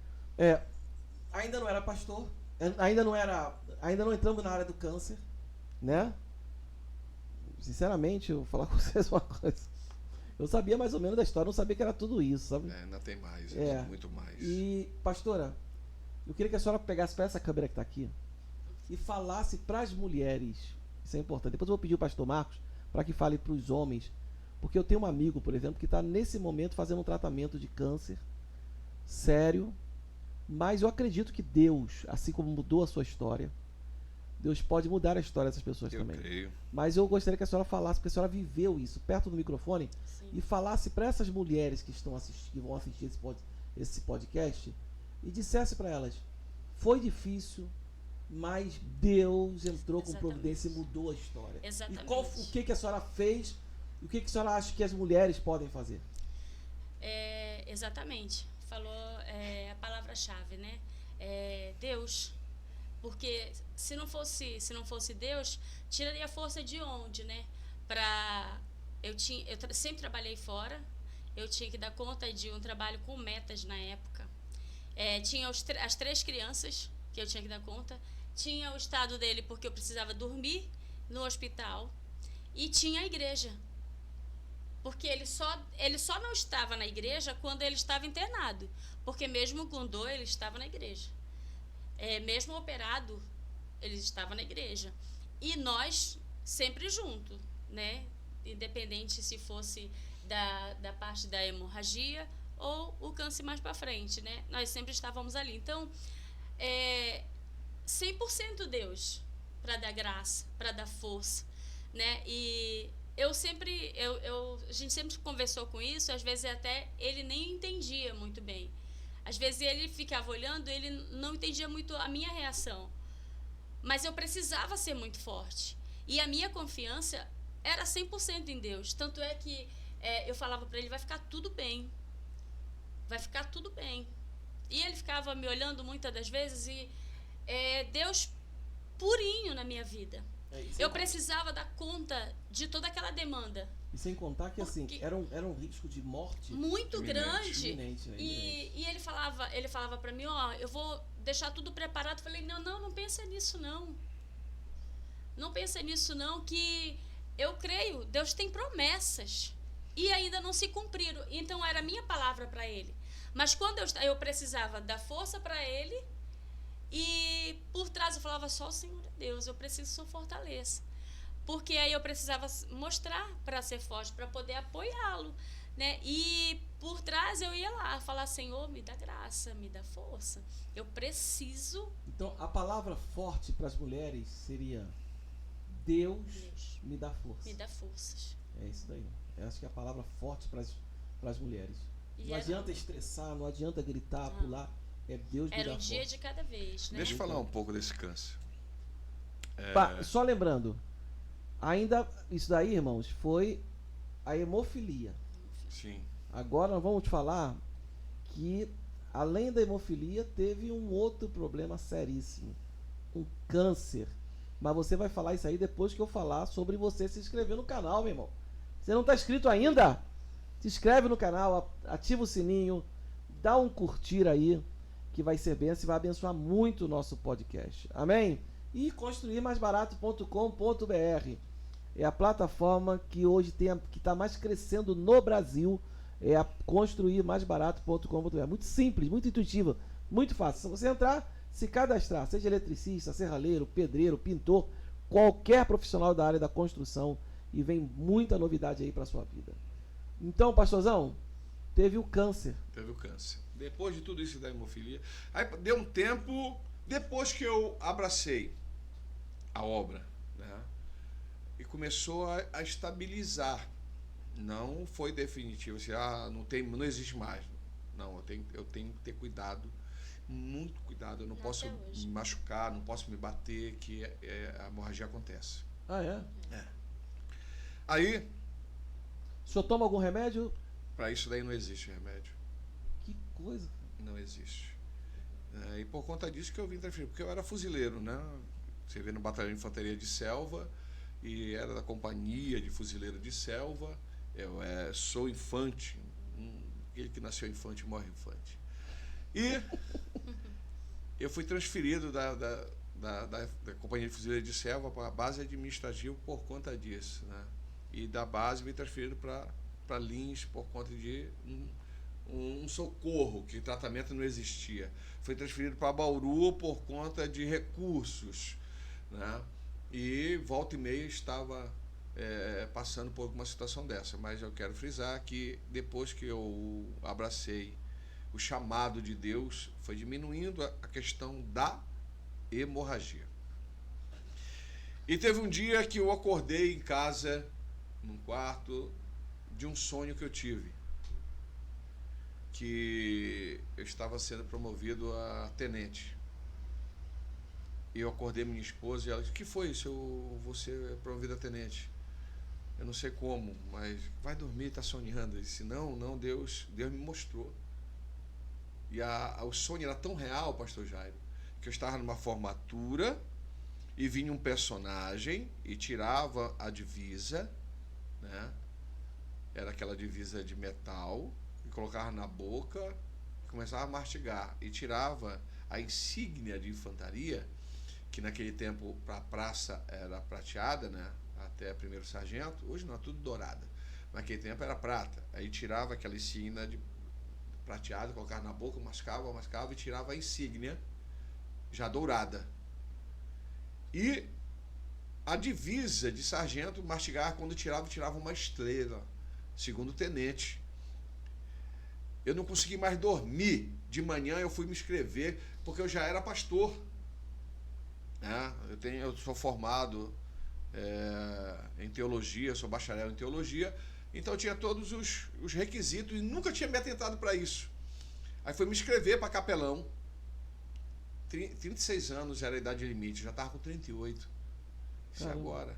Ainda não era pastor, ainda não entramos na área do câncer, né? Sinceramente, eu vou falar com vocês uma coisa. Eu sabia mais ou menos da história, não sabia que era tudo isso, sabe? Ainda tem mais, muito mais. E, pastora, eu queria que a senhora pegasse para essa câmera que está aqui e falasse para as mulheres, isso é importante. Depois eu vou pedir o pastor Marcos para que fale para os homens, porque eu tenho um amigo, por exemplo, que está nesse momento fazendo um tratamento de câncer sério, mas eu acredito que Deus, assim como mudou a sua história, Deus pode mudar a história dessas pessoas Eu também. creio. Mas eu gostaria que a senhora falasse, porque a senhora viveu isso, perto do microfone, Sim. e falasse para essas mulheres que vão assistir esse podcast, e dissesse para elas, foi difícil, mas Deus entrou com Exatamente. providência e mudou a história. Exatamente. E o que a senhora fez, e o que a senhora acha que as mulheres podem fazer? Exatamente. falou a palavra-chave, né? Deus. Porque se não fosse Deus, tiraria força de onde, né? Eu sempre trabalhei fora, eu tinha que dar conta de um trabalho com metas na época. Tinha as 3 crianças que eu tinha que dar conta, tinha o estado dele porque eu precisava dormir no hospital, e tinha a igreja. Porque ele só não estava na igreja quando ele estava internado. Porque mesmo com dor, ele estava na igreja. Mesmo operado, ele estava na igreja. E nós sempre juntos, né? Independente se fosse da parte da hemorragia ou o câncer mais para frente, né? Nós sempre estávamos ali. Então, 100% Deus para dar graça, para dar força, né? E a gente sempre conversou com isso, às vezes até ele nem entendia muito bem. Às vezes ele ficava olhando, ele não entendia muito a minha reação. Mas eu precisava ser muito forte. E a minha confiança era 100% em Deus. Tanto é que eu falava para ele, vai ficar tudo bem. Vai ficar tudo bem. E ele ficava me olhando muitas das vezes e Deus purinho na minha vida. Eu precisava dar conta de toda aquela demanda. E sem contar que assim, era um risco de morte muito grande. Iminente. E ele falava para mim, eu vou deixar tudo preparado. Eu falei, não pensa nisso não. Não pensa nisso não, que eu creio, Deus tem promessas. E ainda não se cumpriram. Então era a minha palavra para ele. Mas quando eu precisava dar força para ele, e por trás eu falava, só o Senhor é Deus, eu preciso sua fortaleza. Porque aí eu precisava mostrar para ser forte, para poder apoiá-lo, né? E por trás eu ia lá falar, Senhor, me dá graça, me dá força. Eu preciso. Então, a palavra forte para as mulheres seria Deus me dá força. Me dá forças. É isso daí. Eu acho que é a palavra forte para as mulheres. Não adianta estressar, não adianta gritar, pular. É Deus me dá força. Era um dia de cada vez, né? Deixa eu falar um pouco desse câncer. Só lembrando, ainda isso daí, irmãos, foi a hemofilia. Sim. Agora nós vamos te falar que, além da hemofilia, teve um outro problema seríssimo. Um câncer. Mas você vai falar isso aí depois que eu falar sobre você se inscrever no canal, meu irmão. Você não está inscrito ainda? Se inscreve no canal, ativa o sininho, dá um curtir aí, que vai ser bênção e vai abençoar muito o nosso podcast. Amém? E construirmaisbarato.com.br é a plataforma que hoje que está mais crescendo no Brasil. É a construirmaisbarato.com.br. Muito simples, muito intuitiva, muito fácil. Se você entrar, se cadastrar, seja eletricista, serralheiro, pedreiro, pintor, qualquer profissional da área da construção, e vem muita novidade aí para sua vida. Então, pastorzão, teve o câncer. Teve o câncer. Depois de tudo isso da hemofilia, aí deu um tempo, depois que eu abracei a obra, né, e começou a estabilizar. Não foi definitivo, assim, não existe mais. Não, eu tenho que ter cuidado, muito cuidado. Eu não posso me machucar, não posso me bater, que a hemorragia acontece. Ah, é? É. Aí... O senhor toma algum remédio? Para isso daí não existe remédio. Que coisa. Não existe. E por conta disso que eu vim transferir, porque eu era fuzileiro, né? Você vê no Batalhão de Infantaria de Selva, e era da Companhia de Fuzileiro de Selva. Eu sou infante. Ele que nasceu infante morre infante. E eu fui transferido da Companhia de Fuzileiro de Selva para a base administrativa por conta disso, né? E da base me transferido para Lins por conta de um socorro, que tratamento não existia. Foi transferido para Bauru por conta de recursos, né? E volta e meia estava passando por uma situação dessa. Mas eu quero frisar que depois que eu abracei o chamado de Deus, foi diminuindo a questão da hemorragia. E teve um dia que eu acordei em casa, num quarto, de um sonho que eu tive, que eu estava sendo promovido a tenente. E eu acordei minha esposa e ela disse, o que foi isso? Eu vou ser promovido a tenente. Eu não sei como, mas vai dormir, está sonhando. Eu disse, não, Deus me mostrou. E o sonho era tão real, pastor Jairo, que eu estava numa formatura e vinha um personagem e tirava a divisa, né? Era aquela divisa de metal, e colocava na boca e começava a mastigar. E tirava a insígnia de infantaria, que naquele tempo para a praça era prateada, né? Até primeiro sargento, hoje não, é tudo dourada. Naquele tempo era prata. Aí tirava aquela insígnia de prateada, colocava na boca, mascava e tirava a insígnia já dourada. E a divisa de sargento mastigava, quando tirava uma estrela, segundo tenente. Eu não consegui mais dormir. De manhã eu fui me inscrever, porque eu já era pastor. Eu sou formado em teologia, sou bacharel em teologia, então eu tinha todos os requisitos e nunca tinha me atentado para isso. Aí fui me inscrever para capelão. 36 anos era a idade limite, já estava com 38. Isso agora.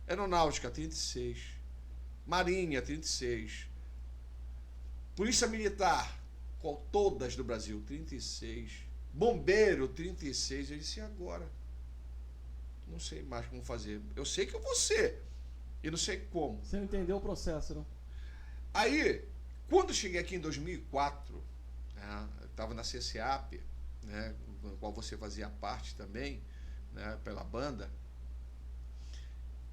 Aeronáutica, 36. Marinha, 36. Polícia Militar, todas do Brasil, 36. Bombeiro, 36. Eu disse, e agora? Não sei mais como fazer. Eu sei que eu vou ser. E não sei como. Você não entendeu o processo, não? Aí, quando eu cheguei aqui em 2004, eu estava na CCAP, né, no qual você fazia parte também, né, pela banda.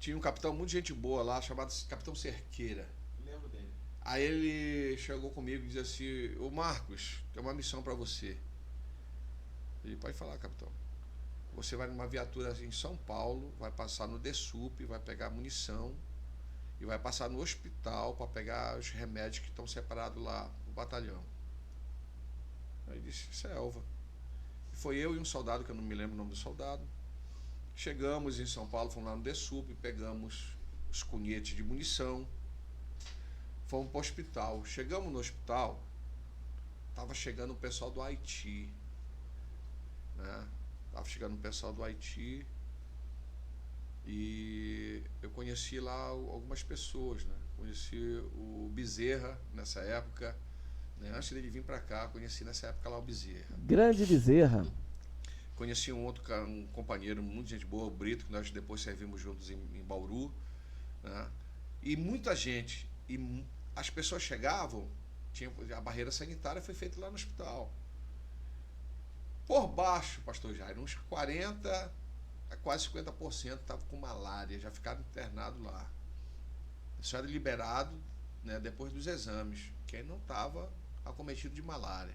Tinha um capitão muito gente boa lá, chamado Capitão Cerqueira. Lembro dele. Aí ele chegou comigo e disse assim, ô Marcos, tem uma missão para você. Ele pode falar, capitão. Você vai numa viatura em São Paulo, vai passar no DSUP, vai pegar munição e vai passar no hospital para pegar os remédios que estão separados lá no batalhão. Aí ele disse, selva. Foi eu e um soldado, que eu não me lembro o nome do soldado. Chegamos em São Paulo, fomos lá no DSUP, pegamos os cunhetes de munição, fomos para o hospital. Chegamos no hospital, estava chegando o pessoal do Haiti, né? Estava chegando o pessoal do Haiti e eu conheci lá algumas pessoas, né? Conheci o Bezerra nessa época, né? Antes dele vir para cá, conheci nessa época lá o Bezerra. Grande Bezerra. Conheci um companheiro, muito gente boa, o Brito, que nós depois servimos juntos em Bauru, né? E muita gente, e as pessoas chegavam, a barreira sanitária foi feita lá no hospital. Por baixo, pastor Jairo, uns 40% a quase 50% estavam com malária, já ficaram internados lá. Isso era liberado, né, depois dos exames, quem não estava acometido de malária.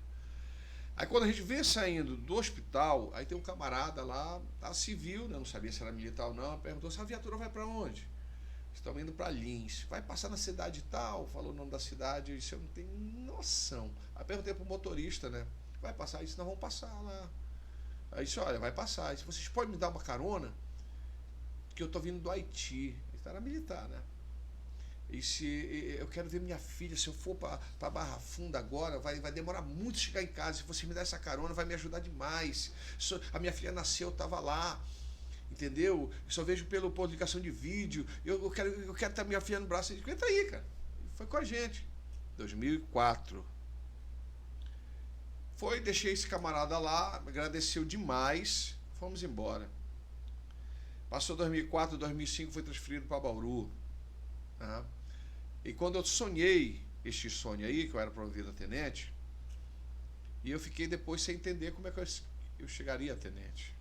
Aí quando a gente vê saindo do hospital, aí tem um camarada lá, tá civil, né, não sabia se era militar ou não, perguntou se a viatura vai para onde? Estamos indo para Lins. Vai passar na cidade tal? Falou o nome da cidade, eu disse, eu não tenho noção. Aí perguntei para o motorista, né? Vai passar? Isso, nós vamos passar lá. Aí disse, olha, vai passar. Disse, vocês podem me dar uma carona? Que eu tô vindo do Haiti. Ele era militar, né? E se eu quero ver minha filha, se eu for para Barra Funda agora, vai demorar muito chegar em casa. Se você me der essa carona, vai me ajudar demais. A minha filha nasceu, eu estava lá. Entendeu? Eu só vejo pela publicação de vídeo. Eu quero ter minha filha no braço. Ele disse, entra aí, cara. Foi com a gente. 2004. Foi, deixei esse camarada lá, agradeceu demais, fomos embora. Passou 2004, 2005, foi transferido para Bauru. Né? E quando eu sonhei este sonho aí, que eu era promovido a tenente, e eu fiquei depois sem entender como é que eu chegaria a tenente.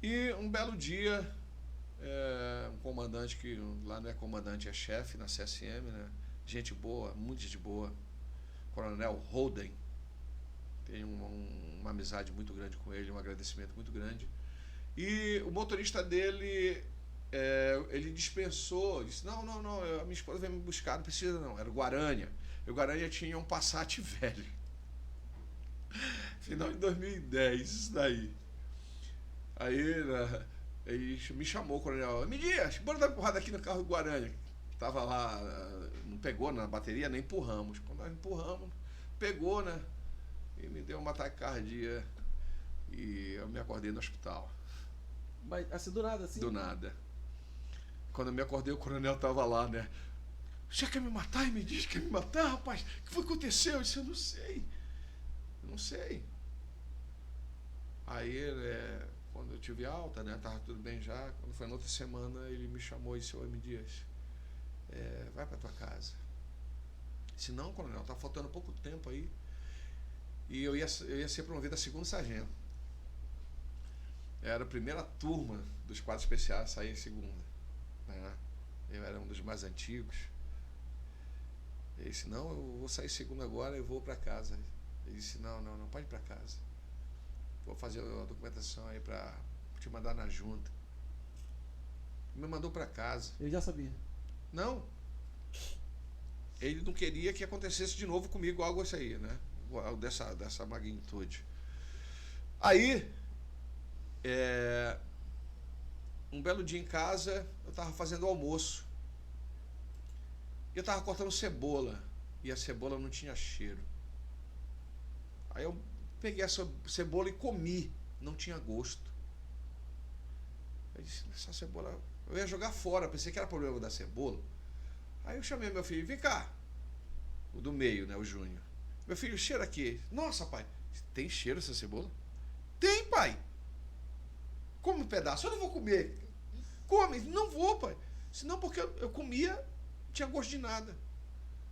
E um belo dia, um comandante, que lá não é comandante, é chefe na CSM, né? Gente boa, muito gente boa, Coronel Holden, tenho uma amizade muito grande com ele, um agradecimento muito grande. E o motorista dele, ele dispensou, disse, não, a minha esposa vem me buscar, não precisa não, era o Guaranha. E o Guaranha tinha um Passat velho. Final de 2010, isso daí. Aí ele me chamou, o coronel, Dias, bora dar uma empurrada aqui no carro do Guaranha. Tava lá, não pegou na bateria, nem empurramos. Quando nós empurramos, pegou, né? E me deu uma taquicardia e eu me acordei no hospital. Mas assim, do nada, assim? Do nada. Quando eu me acordei, o coronel tava lá, né? você quer me matar? E me diz que quer me matar, rapaz. O que foi que aconteceu? Eu disse, eu não sei. Eu não sei. Aí, quando eu tive alta, né, tava tudo bem já. Quando foi na outra semana, ele me chamou e disse, ô M. Dias, vai pra tua casa. Se não, coronel, tá faltando pouco tempo aí. E eu ia ser promovido a segundo sargento. Era a primeira turma dos quadros especiais a sair em segunda. Né? Eu era um dos mais antigos. Ele disse, não, eu vou sair segunda agora, eu vou para casa. Ele disse, não, pode ir para casa. Vou fazer a documentação aí para te mandar na junta. Me mandou para casa. Ele já sabia. Não. Ele não queria que acontecesse de novo comigo algo assim aí, né? Dessa magnitude. Aí, um belo dia em casa, eu estava fazendo almoço. Eu estava cortando cebola. E a cebola não tinha cheiro. Aí eu peguei essa cebola e comi. Não tinha gosto. Eu disse, essa cebola... Eu ia jogar fora, pensei que era problema da cebola. Aí eu chamei meu filho, vem cá. O do meio, né, o Júnior. Meu filho, cheira aqui. Nossa, pai, tem cheiro essa cebola? Tem, pai. Come um pedaço, eu não vou comer. Come, não vou, pai. Senão porque eu comia, não tinha gosto de nada.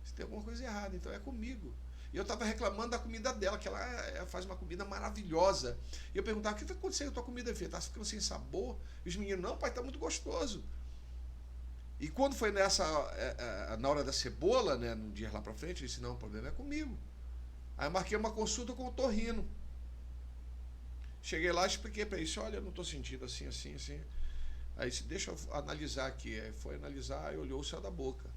Se tem alguma coisa errada, então é comigo. E eu estava reclamando da comida dela, que ela faz uma comida maravilhosa. E eu perguntava, o que está acontecendo com a tua comida, filha? Está ficando sem sabor? E os meninos, não, pai, está muito gostoso. E quando foi na hora da cebola, né, no dia lá para frente, eu disse, não, o problema é comigo. Aí eu marquei uma consulta com o otorrino. Cheguei lá e expliquei para ele, olha, eu não estou sentindo assim. Aí disse, deixa eu analisar aqui. Aí foi analisar e olhou o céu da boca.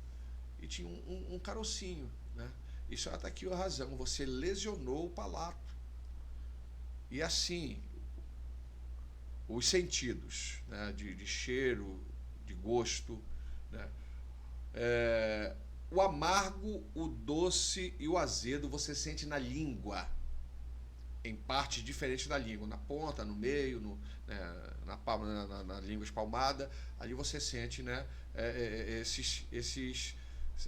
E tinha um carocinho, né? Isso está aqui a razão, você lesionou o palato. E assim, os sentidos, né, de cheiro, de gosto, né, o amargo, o doce e o azedo você sente na língua, em parte diferente da língua, na ponta, no meio, na palma, na língua espalmada, ali você sente, né,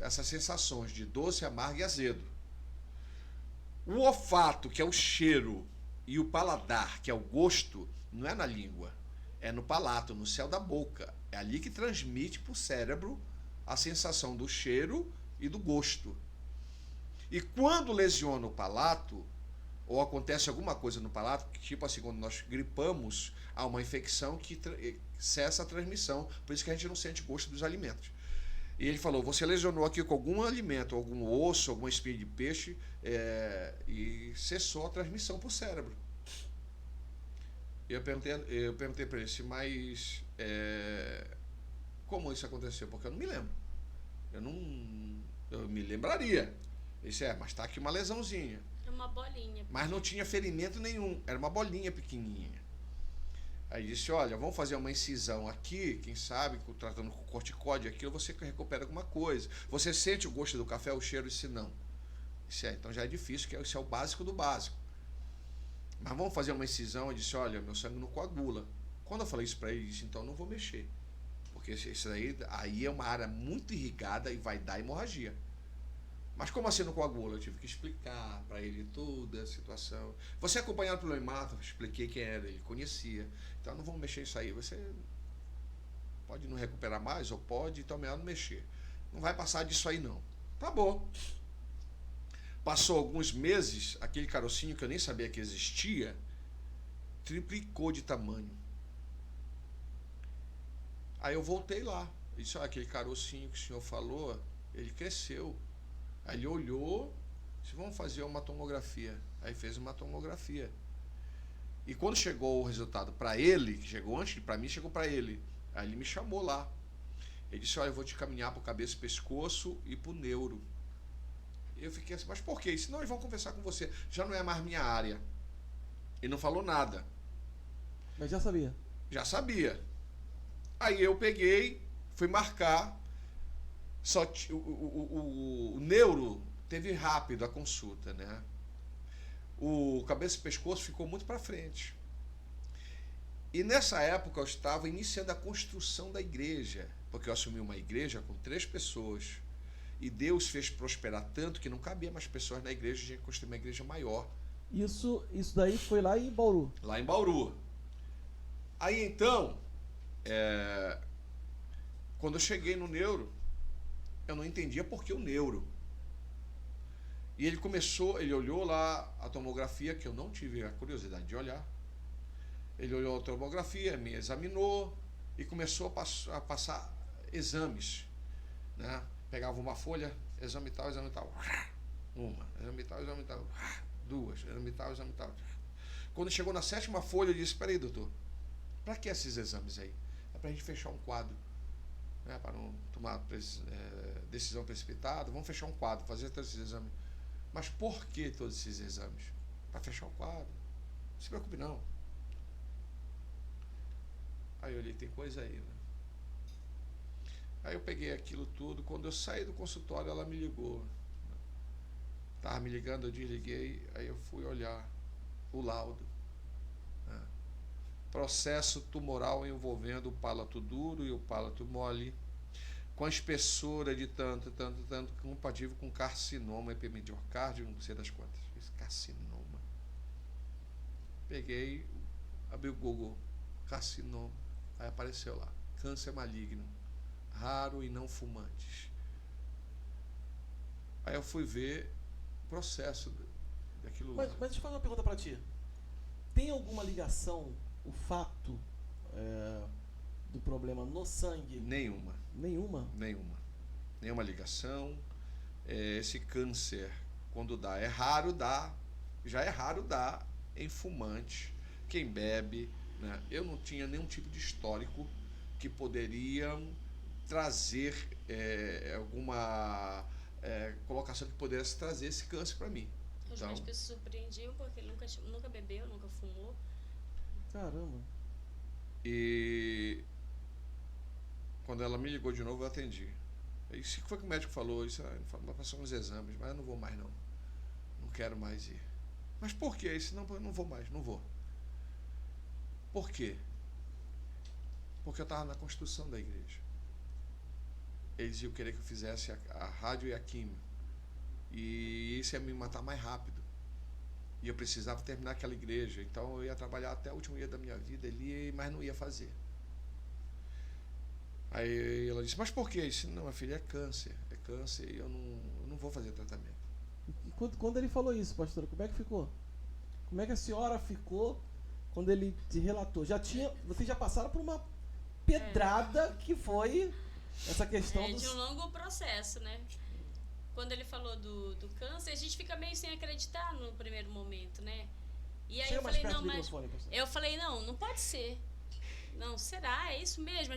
essas sensações de doce, amargo e azedo. O olfato, que é o cheiro, e o paladar, que é o gosto, não é na língua, é no palato, no céu da boca. É ali que transmite para o cérebro a sensação do cheiro e do gosto. E quando lesiona o palato, ou acontece alguma coisa no palato, tipo assim, quando nós gripamos, há uma infecção que cessa a transmissão, por isso que a gente não sente gosto dos alimentos. E ele falou, você lesionou aqui com algum alimento, algum osso, alguma espinha de peixe, e cessou a transmissão para o cérebro. E eu perguntei para ele, mas como isso aconteceu? Porque eu não me lembro. Eu me lembraria. Ele disse, mas está aqui uma lesãozinha. É uma bolinha. Mas não tinha ferimento nenhum, era uma bolinha pequenininha. Aí disse, olha, vamos fazer uma incisão aqui, quem sabe, tratando com corticóide, aquilo você recupera alguma coisa. Você sente o gosto do café, o cheiro? Disse, não. Disse, então já é difícil, que isso é o básico do básico. Mas vamos fazer uma incisão. Eu disse, olha, meu sangue não coagula. Quando eu falei isso para ele, disse, então não vou mexer. Porque isso aí é uma área muito irrigada e vai dar hemorragia. Mas como assim não coagula? Eu tive que explicar para ele toda a situação. Você é acompanhado pelo hemato? Expliquei quem era, ele conhecia. Então não vamos mexer isso aí. Você pode não recuperar mais, ou pode, então é melhor não mexer. Não vai passar disso aí não. Tá bom. Passou alguns meses, aquele carocinho que eu nem sabia que existia, triplicou de tamanho. Aí eu voltei lá. E disse, aquele carocinho que o senhor falou, ele cresceu. Aí ele olhou, disse, vamos fazer uma tomografia. Aí fez uma tomografia. E quando chegou o resultado para ele, que chegou antes, para mim chegou para ele. Aí ele me chamou lá. Ele disse, olha, eu vou te caminhar para o cabeça e pescoço e para o neuro. E eu fiquei assim, mas por quê? Ele disse, não, eles vão conversar com você. Já não é mais minha área. Ele não falou nada. Mas já sabia. Já sabia. Aí eu peguei, fui marcar. Só o neuro teve rápido a consulta, né? O cabeça e pescoço ficou muito para frente. E nessa época eu estava iniciando a construção da igreja, porque eu assumi uma igreja com 3 pessoas. E Deus fez prosperar tanto que não cabia mais pessoas na igreja, tinha que construir uma igreja maior. Isso daí foi lá em Bauru. Lá em Bauru. Aí então, quando eu cheguei no neuro, eu não entendia por que o neuro. E ele olhou lá a tomografia, que eu não tive a curiosidade de olhar. Ele olhou a tomografia, me examinou e começou a passar exames, né? Pegava uma folha, exame tal, uma, exame tal, duas, exame tal. Quando chegou na 7ª folha, eu disse: espera aí, doutor, para que esses exames aí? É para a gente fechar um quadro, né? Para não tomar decisão precipitada, vamos fechar um quadro, fazer todos esses exames. Mas por que todos esses exames? Para fechar o quadro. Não se preocupe não. Aí eu olhei, tem coisa aí, né? Aí eu peguei aquilo tudo. Quando eu saí do consultório, ela me ligou. Estava me ligando, eu desliguei. Aí eu fui olhar o laudo. Né? Processo tumoral envolvendo o palato duro e o palato mole, com a espessura de tanto, compatível com carcinoma epimediocárdio, não sei das quantas. Esse carcinoma. Peguei, abri o Google, carcinoma. Aí apareceu lá, câncer maligno, raro e não fumantes. Aí eu fui ver o processo daquilo lá. Mas deixa eu fazer uma pergunta para ti. Tem alguma ligação, o fato do problema no sangue? Nenhuma. Nenhuma? Nenhuma ligação. Esse câncer, quando dá, é raro dar, já é raro dar em fumante, quem bebe, né? Eu não tinha nenhum tipo de histórico que poderia trazer alguma colocação que pudesse trazer esse câncer para mim. Os médicos se surpreendiam porque ele nunca bebeu, nunca fumou. Caramba. E quando ela me ligou de novo, eu atendi. Isso que foi que o médico falou, vai passar uns exames, mas eu não vou mais não. Não quero mais ir. Mas por quê? Eu não vou mais, não vou. Por quê? Porque eu estava na construção da igreja. Eles iam querer que eu fizesse a rádio e a químio. E isso ia me matar mais rápido. E eu precisava terminar aquela igreja. Então eu ia trabalhar até o último dia da minha vida ali, mas não ia fazer. Aí ela disse: mas por quê? Eu disse: não, minha filha, é câncer e eu não vou fazer tratamento. E quando ele falou isso, pastora, como é que ficou? Como é que a senhora ficou quando ele te relatou? Vocês já passaram por uma pedrada que foi essa questão de um longo processo, né? Quando ele falou do câncer, a gente fica meio sem acreditar no primeiro momento, né? E aí eu falei, não pode ser. Não, será? É isso mesmo?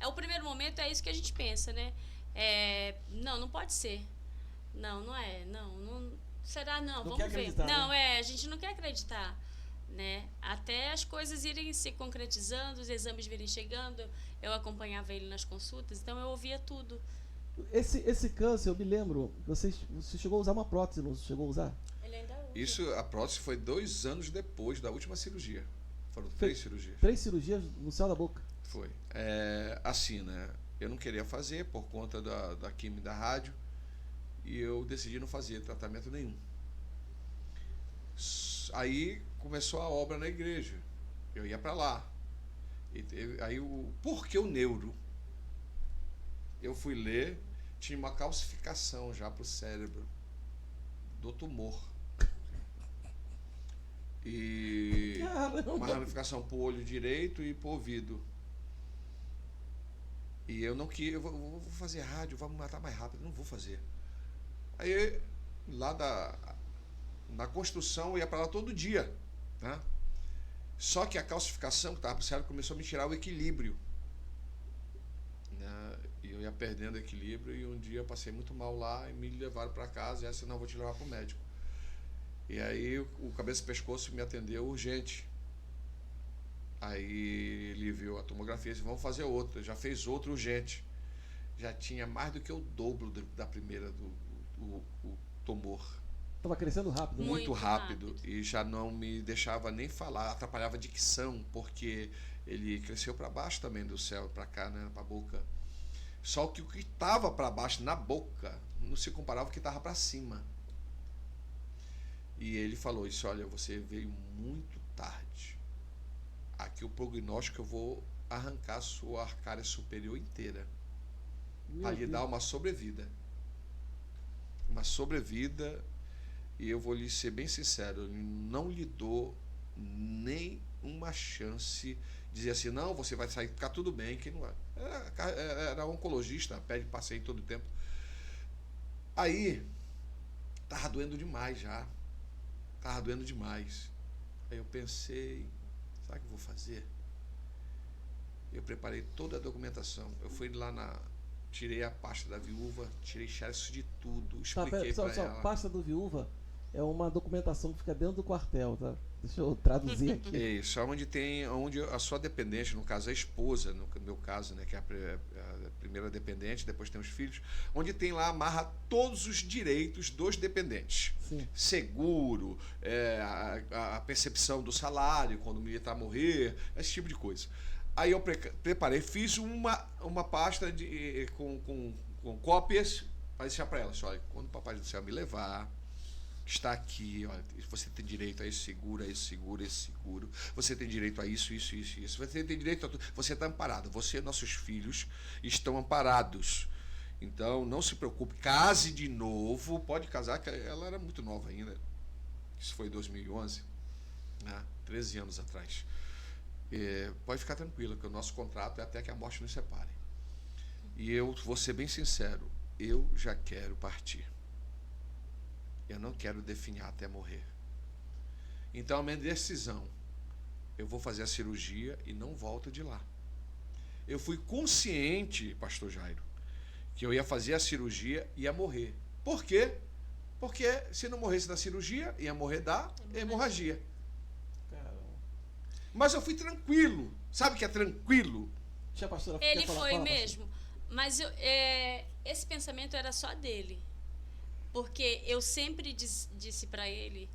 O primeiro momento é isso que a gente pensa, né? Não pode ser. Não é. Não será? Não, vamos ver. Não, né? a gente não quer acreditar, né? Até as coisas irem se concretizando, os exames virem chegando, eu acompanhava ele nas consultas, então eu ouvia tudo. Esse câncer, eu me lembro, você chegou a usar uma prótese, não chegou a usar? Ele ainda usa. Isso, a prótese foi 2 anos depois da última cirurgia. Foram 3 cirurgias. 3 cirurgias no céu da boca? Foi. Assim, né? Eu não queria fazer por conta da química da rádio e eu decidi não fazer tratamento nenhum. Aí começou a obra na igreja. Eu ia para lá. Por que o neuro? Eu fui ler, tinha uma calcificação já para o cérebro do tumor. E Caramba. uma ramificação para o olho direito e para o ouvido. E eu não queria, eu vou fazer rádio, vai me matar mais rápido, não vou fazer. Aí, lá na construção, eu ia para lá todo dia, né? Só que a calcificação que estava para o cérebro começou a me tirar o equilíbrio, né? E eu ia perdendo o equilíbrio e um dia eu passei muito mal lá e me levaram para casa e essa não, vou te levar para o médico. E aí o cabeça e pescoço me atendeu urgente. Aí ele viu a tomografia e disse: vamos fazer outra. Já fez outra urgente. Já tinha mais do que o dobro da primeira do tumor. Estava crescendo rápido, né? Muito rápido. E já não me deixava nem falar, atrapalhava a dicção, porque ele cresceu para baixo também do céu, para cá, né, para a boca. Só que o que estava para baixo na boca não se comparava com o que estava para cima. E ele falou isso: olha, você veio muito tarde. Aqui o prognóstico, eu vou arrancar a sua arcária superior inteira para lhe dar uma sobrevida. Uma sobrevida. E eu vou lhe ser bem sincero, eu não lhe dou nem uma chance de dizer assim, não, você vai sair, ficar tudo bem, que não é. Era oncologista, pede paciente todo o tempo. Aí, tava doendo demais já. Tava doendo demais. Aí eu pensei, sabe o que eu vou fazer? Eu preparei toda a documentação. Eu fui lá tirei a pasta da viúva, tirei xerox de tudo, expliquei para ela. Pasta do viúva é uma documentação que fica dentro do quartel, tá? Deixa eu traduzir aqui. Isso, onde a sua dependente, no caso a esposa, no meu caso, né, que é a primeira dependente, depois tem os filhos, onde tem lá, amarra todos os direitos dos dependentes. Sim. Seguro, a percepção do salário, quando o militar morrer, esse tipo de coisa. Aí eu preparei, fiz uma pasta com cópias para deixar para ela. Olha, quando o Papai do Céu me levar, está aqui, olha, você tem direito a esse seguro, a esse seguro, a esse seguro. Você tem direito a isso, isso, isso, isso. Você tem direito a tudo. Você está amparado. Você e nossos filhos estão amparados. Então, não se preocupe. Case de novo. Pode casar, que ela era muito nova ainda. Isso foi em 2011, né? 13 anos atrás. Pode ficar tranquila, que o nosso contrato é até que a morte nos separe. E eu vou ser bem sincero, eu já quero partir. Eu não quero definhar até morrer. Então, a minha decisão, eu vou fazer a cirurgia e não volto de lá. Eu fui consciente, pastor Jairo, que eu ia fazer a cirurgia e ia morrer. Por quê? Porque se não morresse da cirurgia, ia morrer da hemorragia. Mas eu fui tranquilo. Sabe o que é tranquilo? Deixa a pastora Ele falar, foi fala, mesmo. Mas esse pensamento era só dele. Porque eu sempre disse para ele,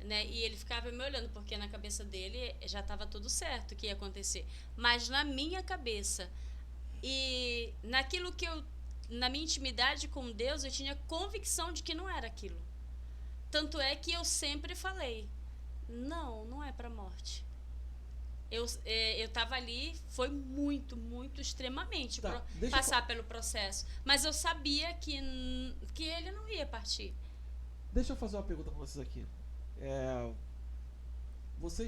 né? E ele ficava me olhando, porque na cabeça dele já estava tudo certo que ia acontecer. Mas na minha cabeça e naquilo que na minha intimidade com Deus, eu tinha convicção de que não era aquilo. Tanto é que eu sempre falei, não é para morte. Eu estava ali, foi muito, extremamente passar pelo processo. Mas eu sabia que ele não ia partir. Deixa eu fazer uma pergunta para vocês aqui.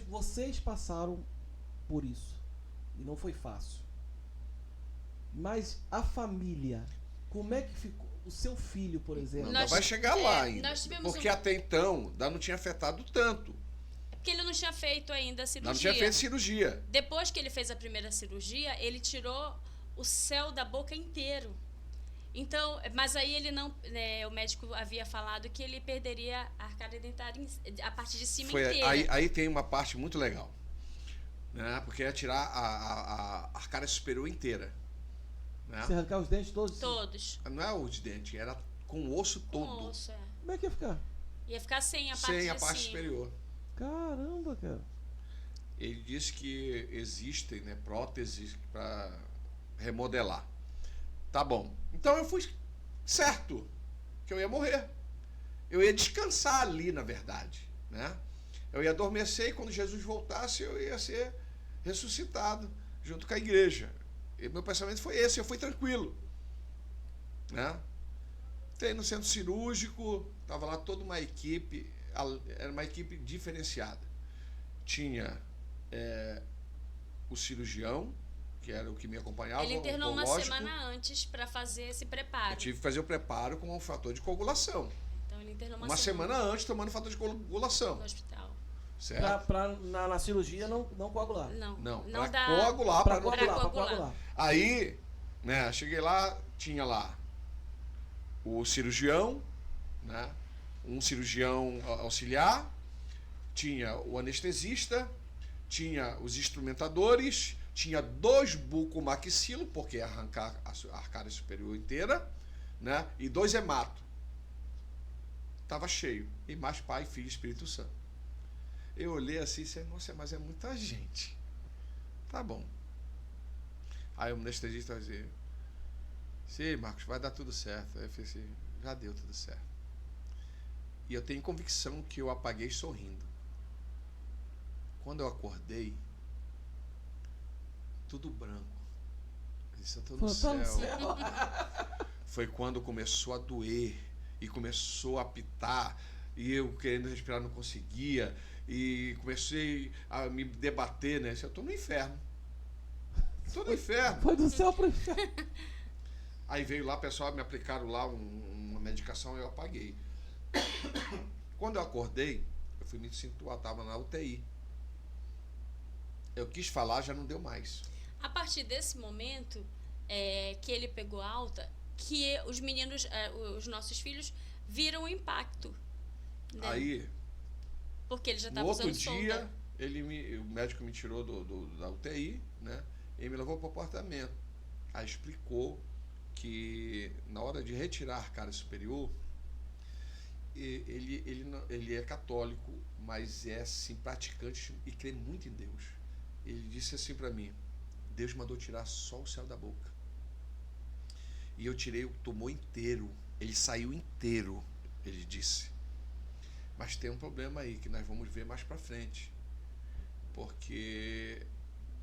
Vocês passaram por isso. E não foi fácil. Mas a família, como é que ficou? O seu filho, por exemplo. Vai chegar lá ainda. Porque até então, não tinha afetado tanto. Porque ele não tinha feito ainda a cirurgia. Não tinha feito cirurgia. Depois que ele fez a primeira cirurgia, ele tirou o céu da boca inteiro. Então, mas aí ele não, o médico havia falado que ele perderia a arcária dentária, a parte de cima inteira. Aí tem uma parte muito legal, né? Porque ia tirar a arcária superior inteira. Né? Você arrancar os dentes todos? Todos. Não é os dentes, era com o osso todo. Com o osso, Como é que ia ficar? Ia ficar sem a parte de cima. Sem a parte superior. Caramba, cara. Ele disse que existem, né, próteses para remodelar. Tá bom. Então eu fui certo que eu ia morrer. Eu ia descansar ali, na verdade, né? Eu ia adormecer e quando Jesus voltasse eu ia ser ressuscitado junto com a igreja. E meu pensamento foi esse, eu fui tranquilo, né? Entrei no centro cirúrgico, estava lá toda uma equipe, era uma equipe diferenciada. Tinha o cirurgião, que era o que me acompanhava. Ele internou uma semana antes para fazer esse preparo. Eu tive que fazer o preparo com um fator de coagulação. Então ele internou uma semana antes tomando fator de coagulação. No hospital. Certo? Na cirurgia não coagular. Não para coagular. Para coagular. Aí, né, cheguei lá, tinha lá o cirurgião, né, um cirurgião auxiliar, tinha o anestesista, tinha os instrumentadores, tinha 2 bucomaxilo, porque ia arrancar a arcária superior inteira, né, e 2 hemato. Estava cheio. E mais Pai, Filho e Espírito Santo. Eu olhei assim e disse, nossa, mas é muita gente. Tá bom. Aí o anestesista vai dizer, Sim, Marcos, vai dar tudo certo. Aí eu falei assim, já deu tudo certo. E eu tenho convicção que eu apaguei sorrindo. Quando eu acordei, tudo branco. Eu disse, eu tô no céu. Foi quando começou a doer e começou a apitar e eu querendo respirar não conseguia e comecei a me debater, né? Eu tô no inferno. Tô no inferno. Foi do céu pro inferno. Aí veio lá, o pessoal me aplicaram lá uma medicação e eu apaguei. Quando eu acordei, eu fui me situar, estava na UTI. Eu quis falar, já não deu mais. A partir desse momento que ele pegou alta, que os meninos, os nossos filhos, viram o impacto. Né? Aí, porque ele já no estava outro usando dia, sonda. o médico me tirou da UTI, né? E me levou para o apartamento. Aí explicou que na hora de retirar a arcária superior, ele é católico, mas é assim, praticante e crê muito em Deus. Ele disse assim para mim, Deus mandou tirar só o céu da boca. E eu tirei o tumor inteiro. Ele saiu inteiro, ele disse. Mas tem um problema aí, que nós vamos ver mais para frente. Porque,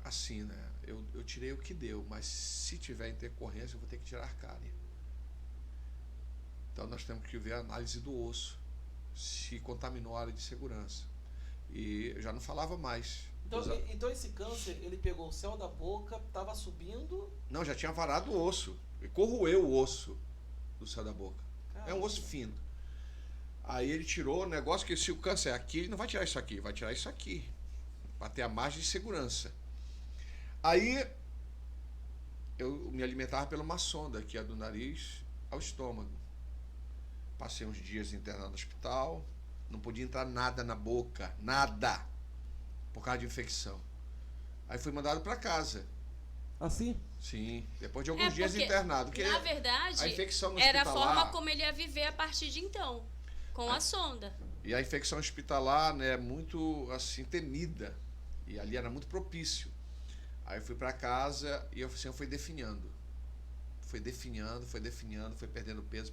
assim, né? Eu tirei o que deu, mas se tiver intercorrência, eu vou ter que tirar a arcária. Então nós temos que ver a análise do osso, se contaminou a área de segurança. E eu já não falava mais. Então esse câncer, ele pegou o céu da boca, estava subindo... Não, já tinha varado o osso. Corroeu o osso do céu da boca. Caramba. É um osso fino. Aí ele tirou o negócio que se o câncer é aqui, ele não vai tirar isso aqui, vai tirar isso aqui. Para ter a margem de segurança. Aí eu me alimentava pela uma sonda, que é do nariz ao estômago. Passei uns dias internado no hospital, não podia entrar nada na boca, nada, por causa de infecção. Aí fui mandado para casa. Assim? Sim, depois de alguns dias internado. Porque na verdade, a infecção no era a hospitalar, forma como ele ia viver a partir de então, com a sonda. E a infecção hospitalar, né, é muito assim, temida. E ali era muito propício. Aí eu fui para casa e assim, eu fui definhando. Foi definhando, foi perdendo peso,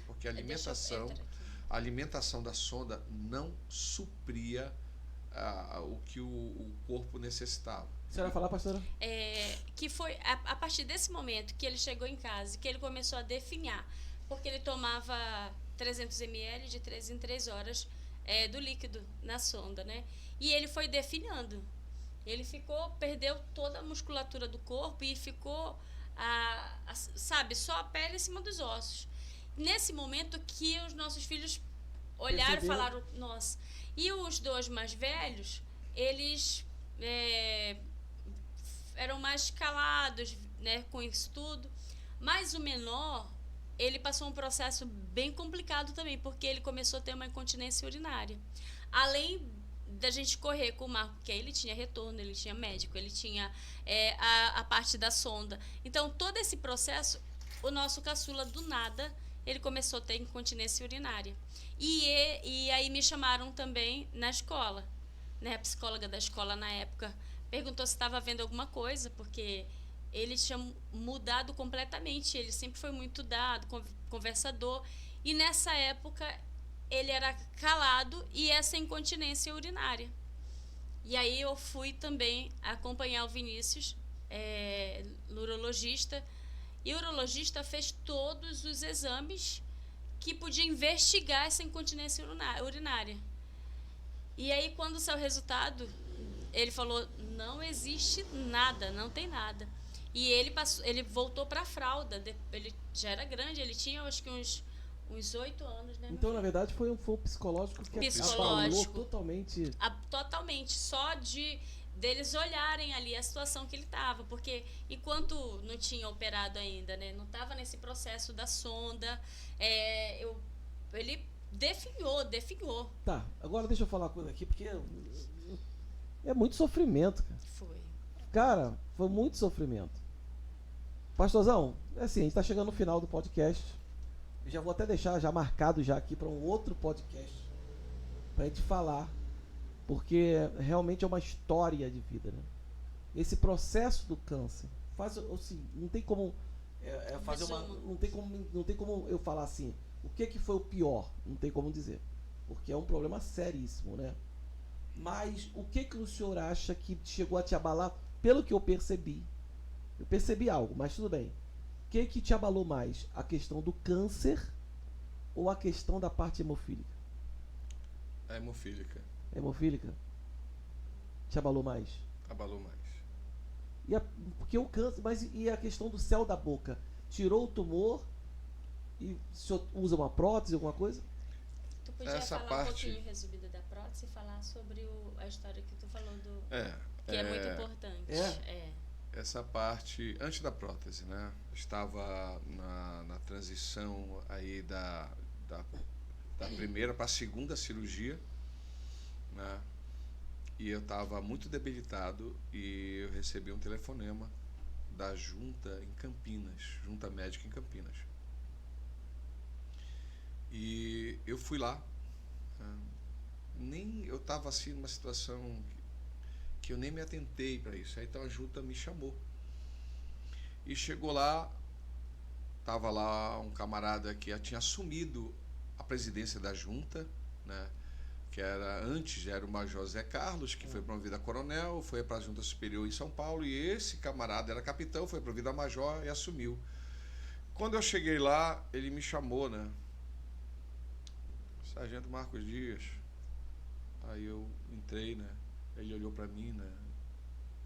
porque a alimentação da sonda não supria o que o corpo necessitava. A senhora vai falar, pastora? Que foi a partir desse momento que ele chegou em casa, que ele começou a definhar, porque ele tomava 300 ml de 3 em 3 horas do líquido na sonda, né? E ele foi definhando. Ele perdeu toda a musculatura do corpo e ficou, sabe, só a pele em cima dos ossos. Nesse momento que os nossos filhos olharam e falaram, nossa. E os dois mais velhos, eles eram mais calados, né, com isso tudo. Mas o menor, ele passou um processo bem complicado também, porque ele começou a ter uma incontinência urinária. Além da gente correr com o Marco, porque aí ele tinha retorno, ele tinha médico, ele tinha a parte da sonda. Então, todo esse processo, o nosso caçula, do nada, ele começou a ter incontinência urinária. E aí me chamaram também na escola, né? A psicóloga da escola, na época, perguntou se estava vendo alguma coisa, porque ele tinha mudado completamente. Ele sempre foi muito dado, conversador. E, nessa época, ele era calado e essa incontinência urinária. E aí eu fui também acompanhar o Vinícius, no urologista, e o urologista fez todos os exames que podia investigar essa incontinência urinária. E aí, quando saiu o resultado, ele falou, não existe nada, não tem nada. E ele voltou para a fralda, ele já era grande, ele tinha acho que uns 8 anos, né? Então, na verdade, foi um psicológico que abalou totalmente. Totalmente, só deles olharem ali a situação que ele estava, porque enquanto não tinha operado ainda, né, não estava nesse processo da sonda, ele definhou. Tá, agora deixa eu falar uma coisa aqui, porque é muito sofrimento, cara. Cara, foi muito sofrimento. Pastorzão, assim, a gente tá chegando no final do podcast. Eu já vou até deixar já marcado já aqui para um outro podcast pra gente falar, porque realmente é uma história de vida, né? Esse processo do câncer faz, assim, não tem como fazer uma. Resumo. Não tem como eu falar assim. O que foi o pior? Não tem como dizer. Porque é um problema seríssimo, né? Mas o que o senhor acha que chegou a te abalar? Pelo que eu percebi. Eu percebi algo, mas tudo bem. O que te abalou mais? A questão do câncer ou a questão da parte hemofílica? A hemofílica Hemofílica? Te abalou mais? abalou mais. Porque o câncer, mas e a questão do céu da boca? Tirou o tumor e o senhor usa uma prótese, alguma coisa? Tu podia Essa falar parte- um pouquinho resumida da prótese e falar sobre a história que tu falou do... Que é muito importante. É? Essa parte, antes da prótese, né? Estava na transição aí da primeira para a segunda cirurgia, né? E eu estava muito debilitado e eu recebi um telefonema da junta em Campinas, junta médica em Campinas. E eu fui lá, né? Eu estava assim numa situação que eu nem me atentei para isso. Aí então a junta me chamou. E chegou lá, estava lá um camarada que tinha assumido a presidência da junta, né? Que antes era o Major Zé Carlos, que foi promovido a coronel, foi para a Junta Superior em São Paulo, e esse camarada era capitão, foi promovido a major e assumiu. Quando eu cheguei lá, ele me chamou, né? Sargento Marcos Dias. Aí eu entrei, né? Ele olhou para mim, né?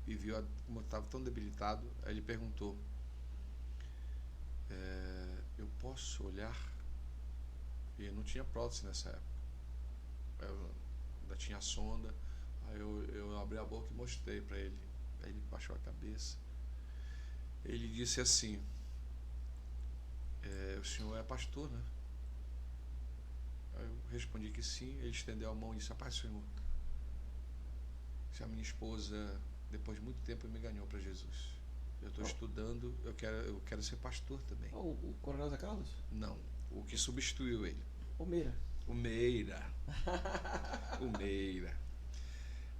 E viu como eu estava tão debilitado. Aí ele perguntou: eu posso olhar? E eu não tinha prótese nessa época. Eu ainda tinha a sonda. Aí eu abri a boca e mostrei para ele. Aí ele baixou a cabeça. Ele disse assim: o senhor é pastor, né? Aí eu respondi que sim. Ele estendeu a mão e disse: rapaz, senhor, se a minha esposa, depois de muito tempo, me ganhou para Jesus. Eu estou estudando, eu quero ser pastor também. O Coronel Zé Carlos? Não, o que substituiu ele. O Meira. O Meira. O Meira.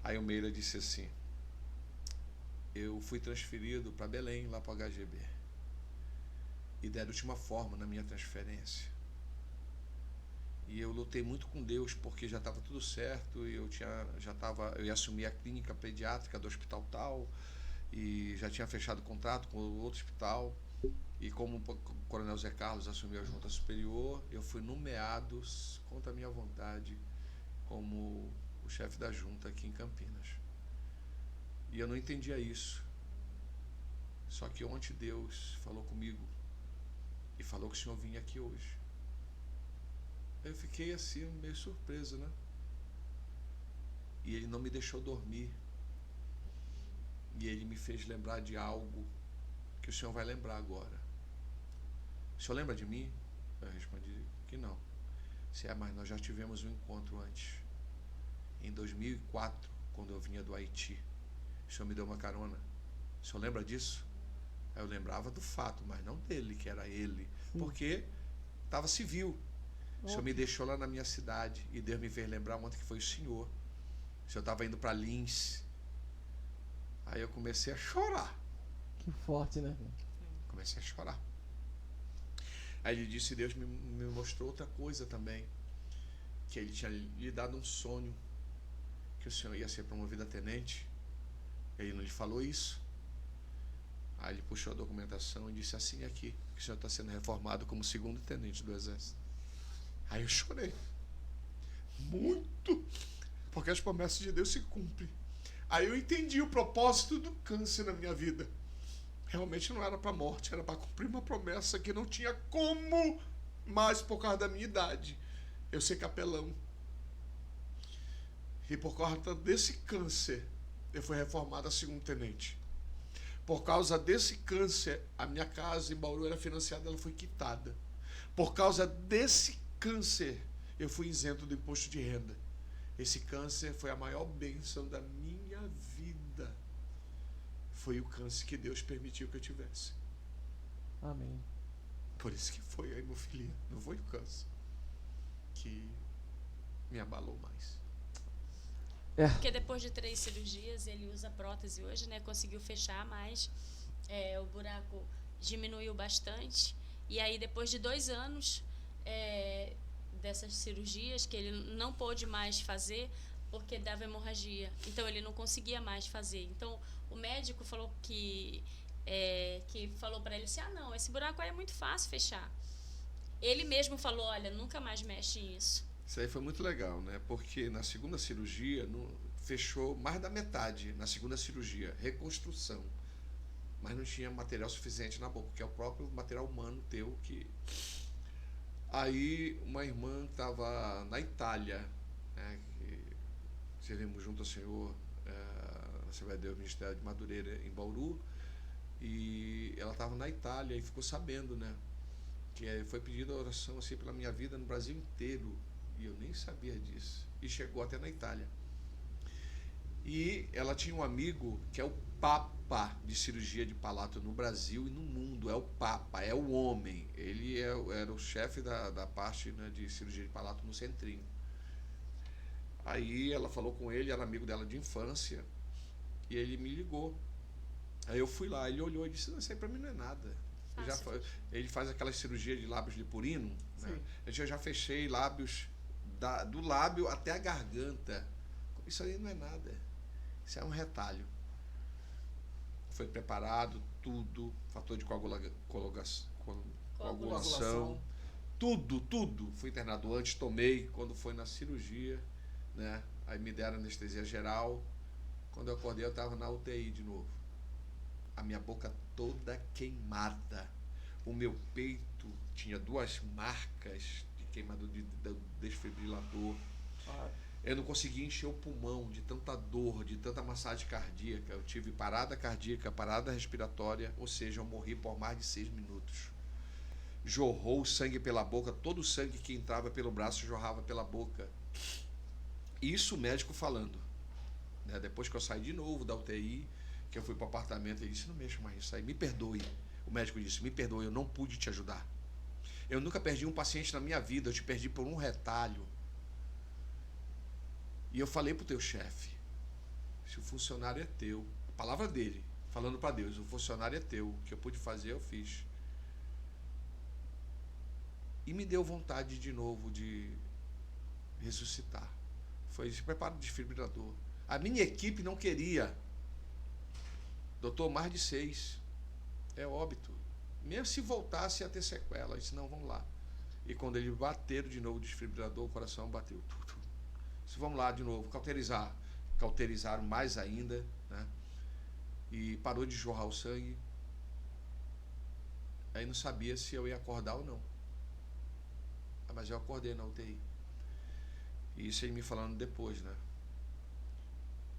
Aí o Meira disse assim: eu fui transferido para Belém, lá para o HGB. E deram a última forma na minha transferência. E eu lutei muito com Deus, porque já estava tudo certo, e eu ia assumir a clínica pediátrica do hospital tal, e já tinha fechado o contrato com o outro hospital. E como o Coronel Zé Carlos assumiu a junta superior, eu fui nomeado, contra a minha vontade, como o chefe da junta aqui em Campinas. E eu não entendia isso. Só que ontem Deus falou comigo e falou que o senhor vinha aqui hoje. Eu fiquei assim, meio surpreso, né? E ele não me deixou dormir. E ele me fez lembrar de algo que o senhor vai lembrar agora. O senhor lembra de mim? Eu respondi que não. Mas nós já tivemos um encontro antes. Em 2004, quando eu vinha do Haiti. O senhor me deu uma carona. O senhor lembra disso? Eu lembrava do fato, mas não dele, que era ele. Porque estava civil. O senhor me deixou lá na minha cidade e Deus me fez lembrar ontem que foi o senhor. O senhor estava indo para Lins. Aí eu comecei a chorar. Que forte, né? Comecei a chorar. Aí ele disse, Deus me mostrou outra coisa também. Que ele tinha lhe dado um sonho. Que o senhor ia ser promovido a tenente. Ele não lhe falou isso. Aí ele puxou a documentação e disse assim aqui, que o senhor está sendo reformado como segundo tenente do Exército. Aí eu chorei. Muito. Porque as promessas de Deus se cumprem. Aí eu entendi o propósito do câncer na minha vida. Realmente não era para morte, era para cumprir uma promessa que não tinha como mais por causa da minha idade. Eu ser capelão. E por causa desse câncer, eu fui reformado a segundo tenente. Por causa desse câncer, a minha casa em Bauru era financiada, ela foi quitada. Por causa desse câncer, eu fui isento do imposto de renda. Esse câncer foi a maior bênção da minha vida. Foi o câncer que Deus permitiu que eu tivesse. Amém. Por isso que foi a hemofilia, não foi o câncer que me abalou mais. Porque depois de 3 cirurgias, ele usa prótese hoje, né? Conseguiu fechar mais o buraco diminuiu bastante. E aí, depois de 2 anos dessas cirurgias, que ele não pôde mais fazer, porque dava hemorragia. Então, ele não conseguia mais fazer. Então, o médico falou que falou para ele assim, não, esse buraco aí é muito fácil fechar. Ele mesmo falou, olha, nunca mais mexe nisso. Isso aí foi muito legal, né? Porque na segunda cirurgia fechou mais da metade na segunda cirurgia, reconstrução. Mas não tinha material suficiente na boca, que é o próprio material humano teu que... Aí uma irmã estava na Itália, né, que servimos junto ao Senhor, na Assembleia de Deus, Ministério de Madureira, em Bauru, e ela estava na Itália e ficou sabendo, né, que foi pedida oração assim pela minha vida no Brasil inteiro, e eu nem sabia disso, e chegou até na Itália. E ela tinha um amigo que é o Papa de cirurgia de palato no Brasil e no mundo, é o Papa, é o homem. Ele era o chefe da parte, né, de cirurgia de palato no Centrinho. Aí ela falou com ele, era amigo dela de infância, e ele me ligou. Aí eu fui lá, ele olhou e disse, isso aí pra mim não é nada. Ele faz aquela cirurgia de lábios leporino, né? Eu já fechei lábios, do lábio até a garganta. Isso aí não é nada. Isso é um retalho. Foi preparado tudo, fator de coagulação, tudo. Fui internado antes, tomei, quando foi na cirurgia, né? Aí me deram anestesia geral. Quando eu acordei, eu estava na UTI de novo. A minha boca toda queimada. O meu peito tinha 2 marcas de queimadura de desfibrilador. Eu não conseguia encher o pulmão de tanta dor, de tanta massagem cardíaca. Eu tive parada cardíaca, parada respiratória, ou seja, eu morri por mais de 6 minutos. Jorrou o sangue pela boca, todo o sangue que entrava pelo braço jorrava pela boca. Isso o médico falando, né? Depois que eu saí de novo da UTI, que eu fui para o apartamento, ele disse, não mexa mais isso aí, me perdoe. O médico disse, me perdoe, eu não pude te ajudar. Eu nunca perdi um paciente na minha vida, eu te perdi por um retalho. E eu falei pro teu chefe, se o funcionário é teu, a palavra dele, falando para Deus, o funcionário é teu, o que eu pude fazer eu fiz. E me deu vontade de novo de ressuscitar. Foi esse preparo de desfibrilador. A minha equipe não queria. Doutor, mais de 6. É óbito. Mesmo se voltasse a ter sequela, eu disse, não, vamos lá. E quando eles bateram de novo o desfibrilador, o coração bateu. Vamos lá de novo, cauterizar. Cauterizaram mais ainda, né? E parou de jorrar o sangue. Aí não sabia se eu ia acordar ou não. Mas eu acordei na UTI. E isso ele me falando depois, né?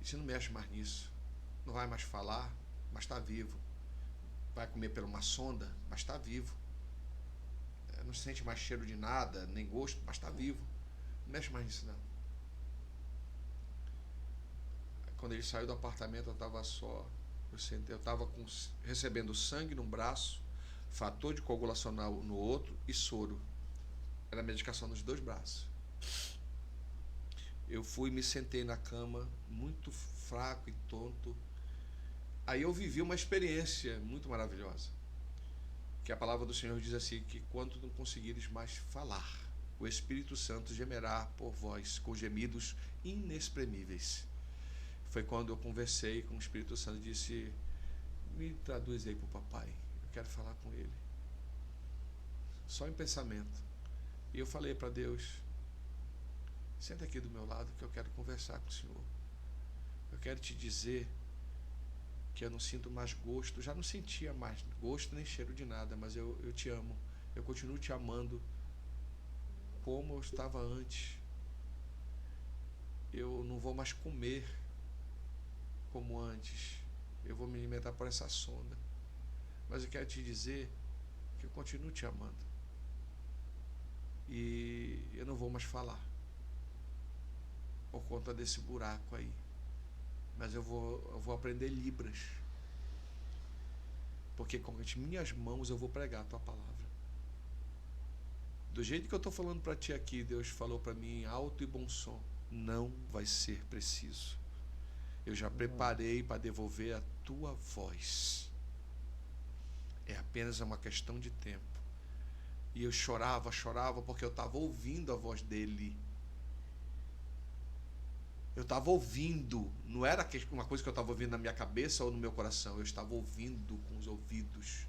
E você não mexe mais nisso. Não vai mais falar, mas está vivo. Vai comer por uma sonda, mas está vivo. Não sente mais cheiro de nada, nem gosto, mas está vivo. Não mexe mais nisso, não. Quando ele saiu do apartamento, eu estava só. Eu estava recebendo sangue num braço, fator de coagulação no outro e soro. Era medicação nos 2 braços. Eu fui e me sentei na cama, muito fraco e tonto. Aí eu vivi uma experiência muito maravilhosa. Que a palavra do Senhor diz assim, que quando não conseguires mais falar, o Espírito Santo gemerá por vós com gemidos inexprimíveis. Foi quando eu conversei com o Espírito Santo e disse, me traduz aí para o papai, eu quero falar com ele. Só em pensamento. E eu falei para Deus, senta aqui do meu lado que eu quero conversar com o Senhor. Eu quero te dizer que eu não sinto mais gosto, já não sentia mais gosto nem cheiro de nada, mas eu te amo. Eu continuo te amando como eu estava antes. Eu não vou mais comer como antes. Eu vou me alimentar por essa sonda. Mas eu quero te dizer que eu continuo te amando. E eu não vou mais falar por conta desse buraco aí. Mas eu vou aprender Libras. Porque com as minhas mãos eu vou pregar a tua palavra. Do jeito que eu estou falando para ti aqui, Deus falou para mim em alto e bom som, não vai ser preciso. Eu já preparei para devolver a tua voz. É apenas uma questão de tempo. E eu chorava porque eu estava ouvindo a voz dele. Eu estava ouvindo, não era uma coisa que eu estava ouvindo na minha cabeça ou no meu coração, eu estava ouvindo com os ouvidos.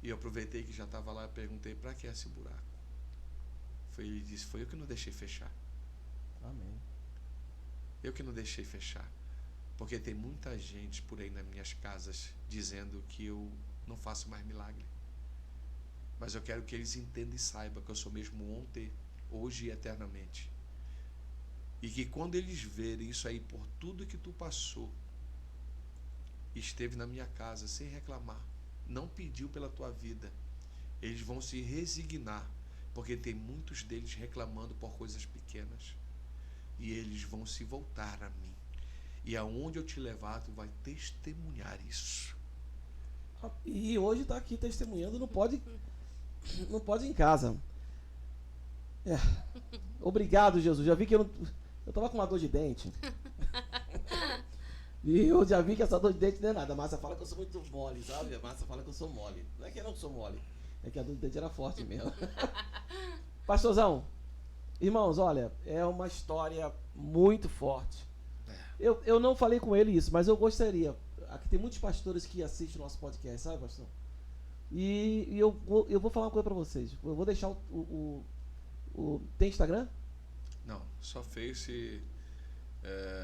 E eu aproveitei que já estava lá e perguntei, para que esse buraco? Ele disse, foi eu que não deixei fechar. Amém. Eu que não deixei fechar. Porque tem muita gente por aí nas minhas casas dizendo que eu não faço mais milagre. Mas eu quero que eles entendam e saibam que eu sou mesmo ontem, hoje e eternamente. E que quando eles verem isso aí, por tudo que tu passou, esteve na minha casa sem reclamar, não pediu pela tua vida, eles vão se resignar, porque tem muitos deles reclamando por coisas pequenas. E eles vão se voltar a mim. E aonde eu te levar, tu vai testemunhar isso. E hoje está aqui testemunhando, não pode ir em casa. Obrigado, Jesus. Já vi que eu estava com uma dor de dente. E eu já vi que essa dor de dente não é nada. A Márcia fala que eu sou muito mole, sabe? A Márcia fala que eu sou mole. Não é que eu não sou mole, é que a dor de dente era forte mesmo. Pastorzão, irmãos, olha, é uma história muito forte. Eu não falei com ele isso, mas eu gostaria. Aqui tem muitos pastores que assistem o nosso podcast, sabe, pastor? E eu vou falar uma coisa pra vocês. Eu vou deixar tem Instagram? Não, só Face.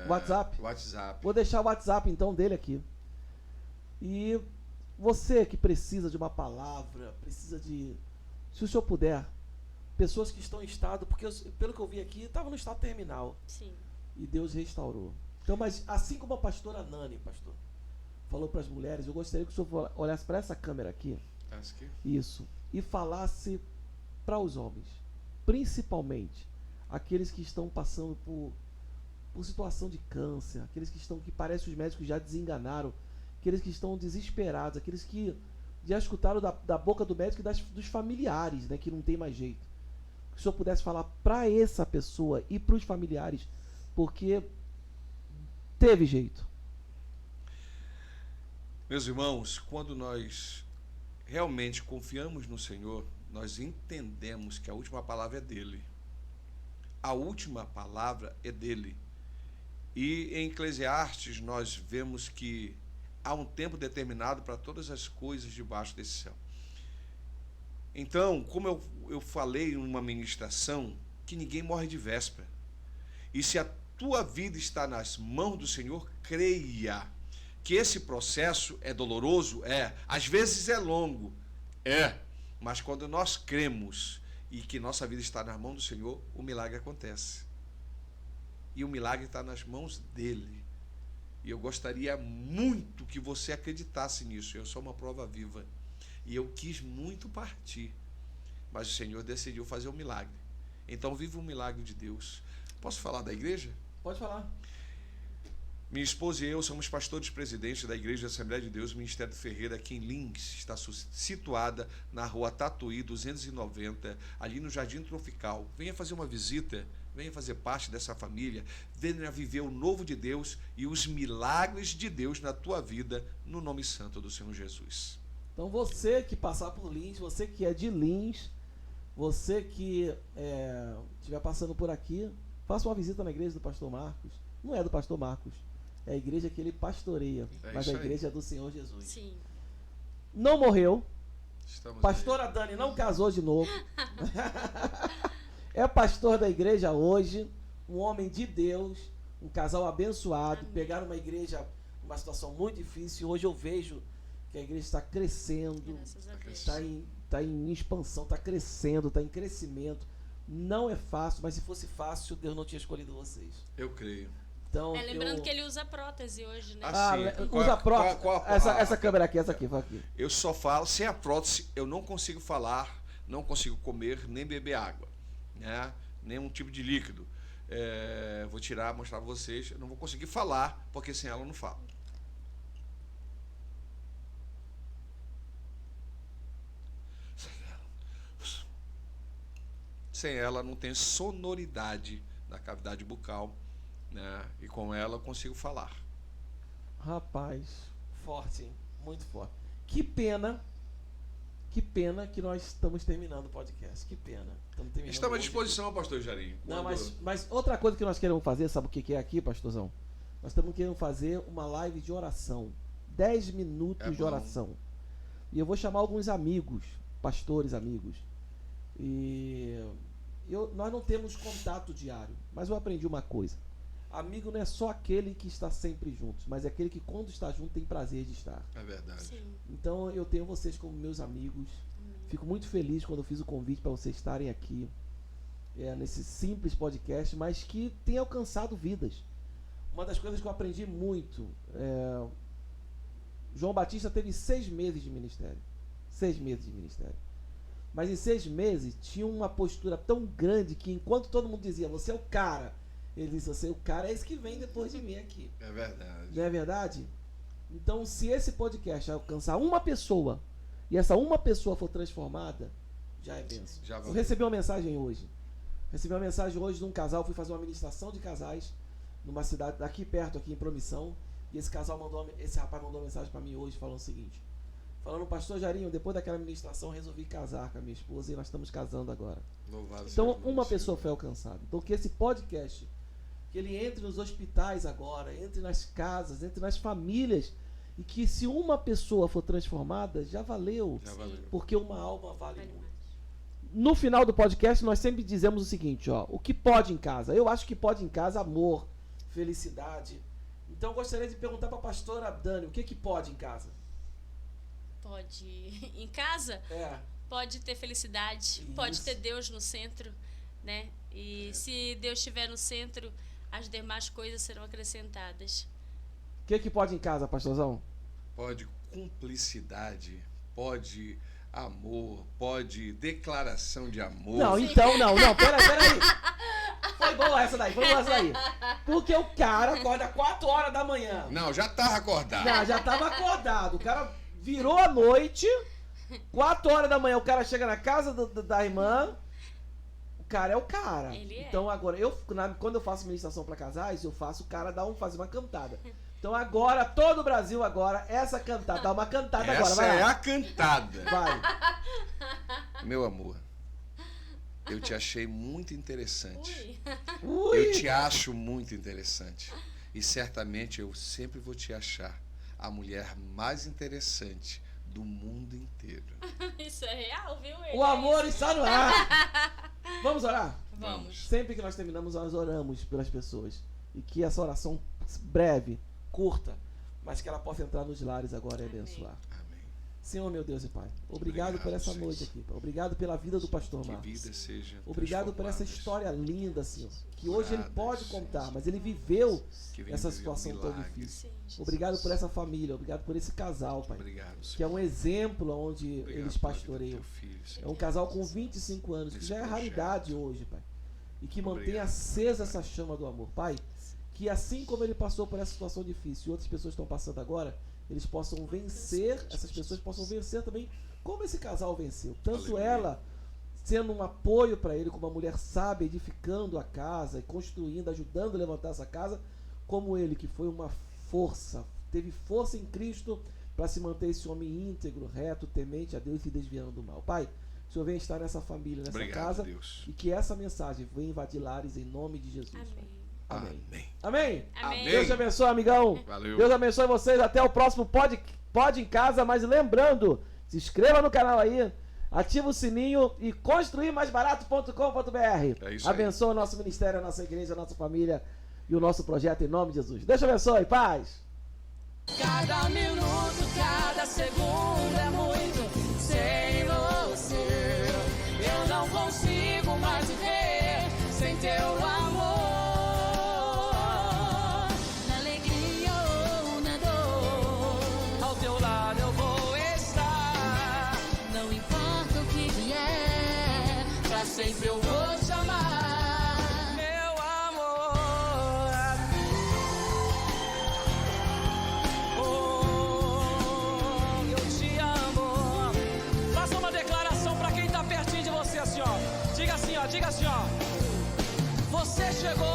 WhatsApp? WhatsApp. Vou deixar o WhatsApp então dele aqui. E você que precisa de uma palavra, precisa de, se o senhor puder, pessoas que estão em estado, porque pelo que eu vi aqui, estava no estado terminal. Sim. E Deus restaurou. Então, mas assim como a pastora Nani, pastor, falou para as mulheres, eu gostaria que o senhor olhasse para essa câmera aqui. Essa aqui? Isso. E falasse para os homens, principalmente aqueles que estão passando por situação de câncer, aqueles que parece que os médicos já desenganaram, aqueles que estão desesperados, aqueles que já escutaram da boca do médico e dos familiares, né, que não tem mais jeito. Que o senhor pudesse falar para essa pessoa e para os familiares, porque teve jeito. Meus irmãos, quando nós realmente confiamos no Senhor, nós entendemos que a última palavra é dele. A última palavra é dele. E em Eclesiastes nós vemos que há um tempo determinado para todas as coisas debaixo desse céu. Então, como eu falei em uma ministração, que ninguém morre de véspera. E se a tua vida está nas mãos do Senhor, creia que esse processo é doloroso, às vezes é longo, mas quando nós cremos e que nossa vida está nas mãos do Senhor, o milagre acontece. E o milagre está nas mãos dele. E eu gostaria muito que você acreditasse nisso. Eu sou uma prova viva. E eu quis muito partir. Mas o Senhor decidiu fazer um milagre. Então viva um milagre de Deus. Posso falar da igreja? Pode falar. Minha esposa e eu somos pastores presidentes da Igreja Assembleia de Deus, Ministério Ferreira, aqui em Lins. Está situada na rua Tatuí 290, ali no Jardim Tropical. Venha fazer uma visita. Venha fazer parte dessa família, venha viver o novo de Deus e os milagres de Deus na tua vida, no nome santo do Senhor Jesus. Então você que passar por Lins, você que é de Lins, você que estiver passando por aqui, faça uma visita na igreja do pastor Marcos. Não é do pastor Marcos, é a igreja que ele pastoreia, mas a igreja é do Senhor Jesus. Sim. Não morreu. Estamos Pastora aí. Dani não casou de novo. É pastor da igreja hoje, um homem de Deus, um casal abençoado. Amém. Pegaram uma igreja, uma situação muito difícil. Hoje eu vejo que a igreja está crescendo, Graças a Deus. está em expansão, está crescendo, está em crescimento. Não é fácil, mas se fosse fácil, Deus não tinha escolhido vocês. Eu creio. Então, Lembrando que ele usa prótese hoje, né? Usa a prótese. Essa câmera aqui, essa aqui. Eu só falo, sem a prótese, eu não consigo falar, não consigo comer, nem beber água. Né? Nenhum tipo de líquido. Vou tirar, mostrar para vocês. Eu não vou conseguir falar, porque sem ela eu não falo. Sem ela não tem sonoridade na cavidade bucal, né? E com ela eu consigo falar. Rapaz, forte, hein? Muito forte. Que pena que nós estamos terminando o podcast. Que pena. Estamos à disposição, pastor Jarinho. Não, mas outra coisa que nós queremos fazer, sabe o que é aqui, pastorzão? Nós estamos querendo fazer uma live de oração. 10 minutos de oração. E eu vou chamar alguns amigos, pastores amigos. E nós não temos contato diário, mas eu aprendi uma coisa. Amigo não é só aquele que está sempre junto, mas é aquele que quando está junto tem prazer de estar. É verdade. Sim. Então eu tenho vocês como meus amigos. Fico muito feliz quando eu fiz o convite para vocês estarem aqui nesse simples podcast, mas que tem alcançado vidas. Uma das coisas que eu aprendi muito, João Batista teve 6 meses de ministério. 6 meses de ministério. Mas em 6 meses tinha uma postura tão grande que enquanto todo mundo dizia, você é o cara, ele disse, você é o cara, é esse que vem depois de mim aqui. É verdade. Não é verdade? Então, se esse podcast alcançar uma pessoa, e essa uma pessoa for transformada, já é bênção. Eu recebi uma mensagem hoje. De um casal, fui fazer uma ministração de casais numa cidade daqui perto, aqui em Promissão, e esse rapaz mandou uma mensagem para mim hoje falando o seguinte, pastor Jarinho, depois daquela ministração resolvi casar com a minha esposa e nós estamos casando agora. Louvado então uma pessoa foi alcançada. Então que esse podcast, que ele entre nos hospitais agora, entre nas casas, entre nas famílias, e que se uma pessoa for transformada, já valeu. Porque uma alma vale muito. No final do podcast nós sempre dizemos o seguinte, o que pode em casa? Eu acho que pode em casa amor, felicidade. Então eu gostaria de perguntar para a pastora Dani, o que pode em casa? Pode em casa? Pode ter felicidade, isso. Pode ter Deus no centro, né? E se Deus estiver no centro, as demais coisas serão acrescentadas. O que pode em casa, pastorzão? Pode cumplicidade, pode amor, pode declaração de amor. Não, então, não, peraí. Foi boa essa daí. Porque o cara acorda 4 horas da manhã. Não, já tava acordado. Não, já tava acordado. O cara virou a noite, 4 horas da manhã o cara chega na casa da irmã, o cara é o cara. Então agora, quando eu faço ministração para casais, eu faço o cara fazer uma cantada. Então agora, todo o Brasil agora, essa cantada, dá uma cantada agora. Essa vai é lá. A cantada. Vai. Meu amor, eu te achei muito interessante. Ui. Eu te acho muito interessante. E certamente eu sempre vou te achar a mulher mais interessante do mundo inteiro. Isso é real, viu? O amor está no ar. Vamos orar? Vamos. Sempre que nós terminamos, nós oramos pelas pessoas. E que essa oração breve, curta, mas que ela possa entrar nos lares agora e abençoar. Amém. Senhor, meu Deus e Pai, obrigado por essa noite aqui, Pai. Obrigado pela vida do pastor Marcos. Que vida seja obrigado por essa história linda, Senhor, que hoje ele pode contar, mas ele viveu essa situação tão difícil. Obrigado por essa família, obrigado por esse casal, Pai, que é um exemplo onde eles pastoreiam. É um casal com 25 anos, que já é raridade hoje, Pai, e que mantém acesa essa chama do amor. Pai, que assim como ele passou por essa situação difícil e outras pessoas estão passando agora, eles possam vencer, essas pessoas possam vencer também como esse casal venceu. Tanto ela sendo um apoio para ele, como uma mulher sábia, edificando a casa e construindo, ajudando a levantar essa casa, como ele, que foi uma força, teve força em Cristo para se manter esse homem íntegro, reto, temente a Deus e desviando do mal. Pai, o Senhor vem estar nessa família, nessa casa, Deus. E que essa mensagem venha invadir lares em nome de Jesus. Amém. Amém. Amém. Deus te abençoe, amigão. Valeu. Deus abençoe vocês. Até o próximo Pode em Casa. Mas lembrando, se inscreva no canal aí, ativa o sininho e construirmaisbarato.com.br. É isso aí. Abençoe o nosso ministério, a nossa igreja, a nossa família e o nosso projeto em nome de Jesus. Deus te abençoe. Paz. Cada minuto, cada segundo é muito sem você. Eu não consigo mais viver sem teu amor. Na alegria ou na dor, Ao teu lado eu vou estar. não importa o que vier, Pra sempre eu vou te amar. Meu amor. Oh, eu te amo. Faça uma declaração pra quem tá pertinho de você assim, ó. Diga assim, ó. Você chegou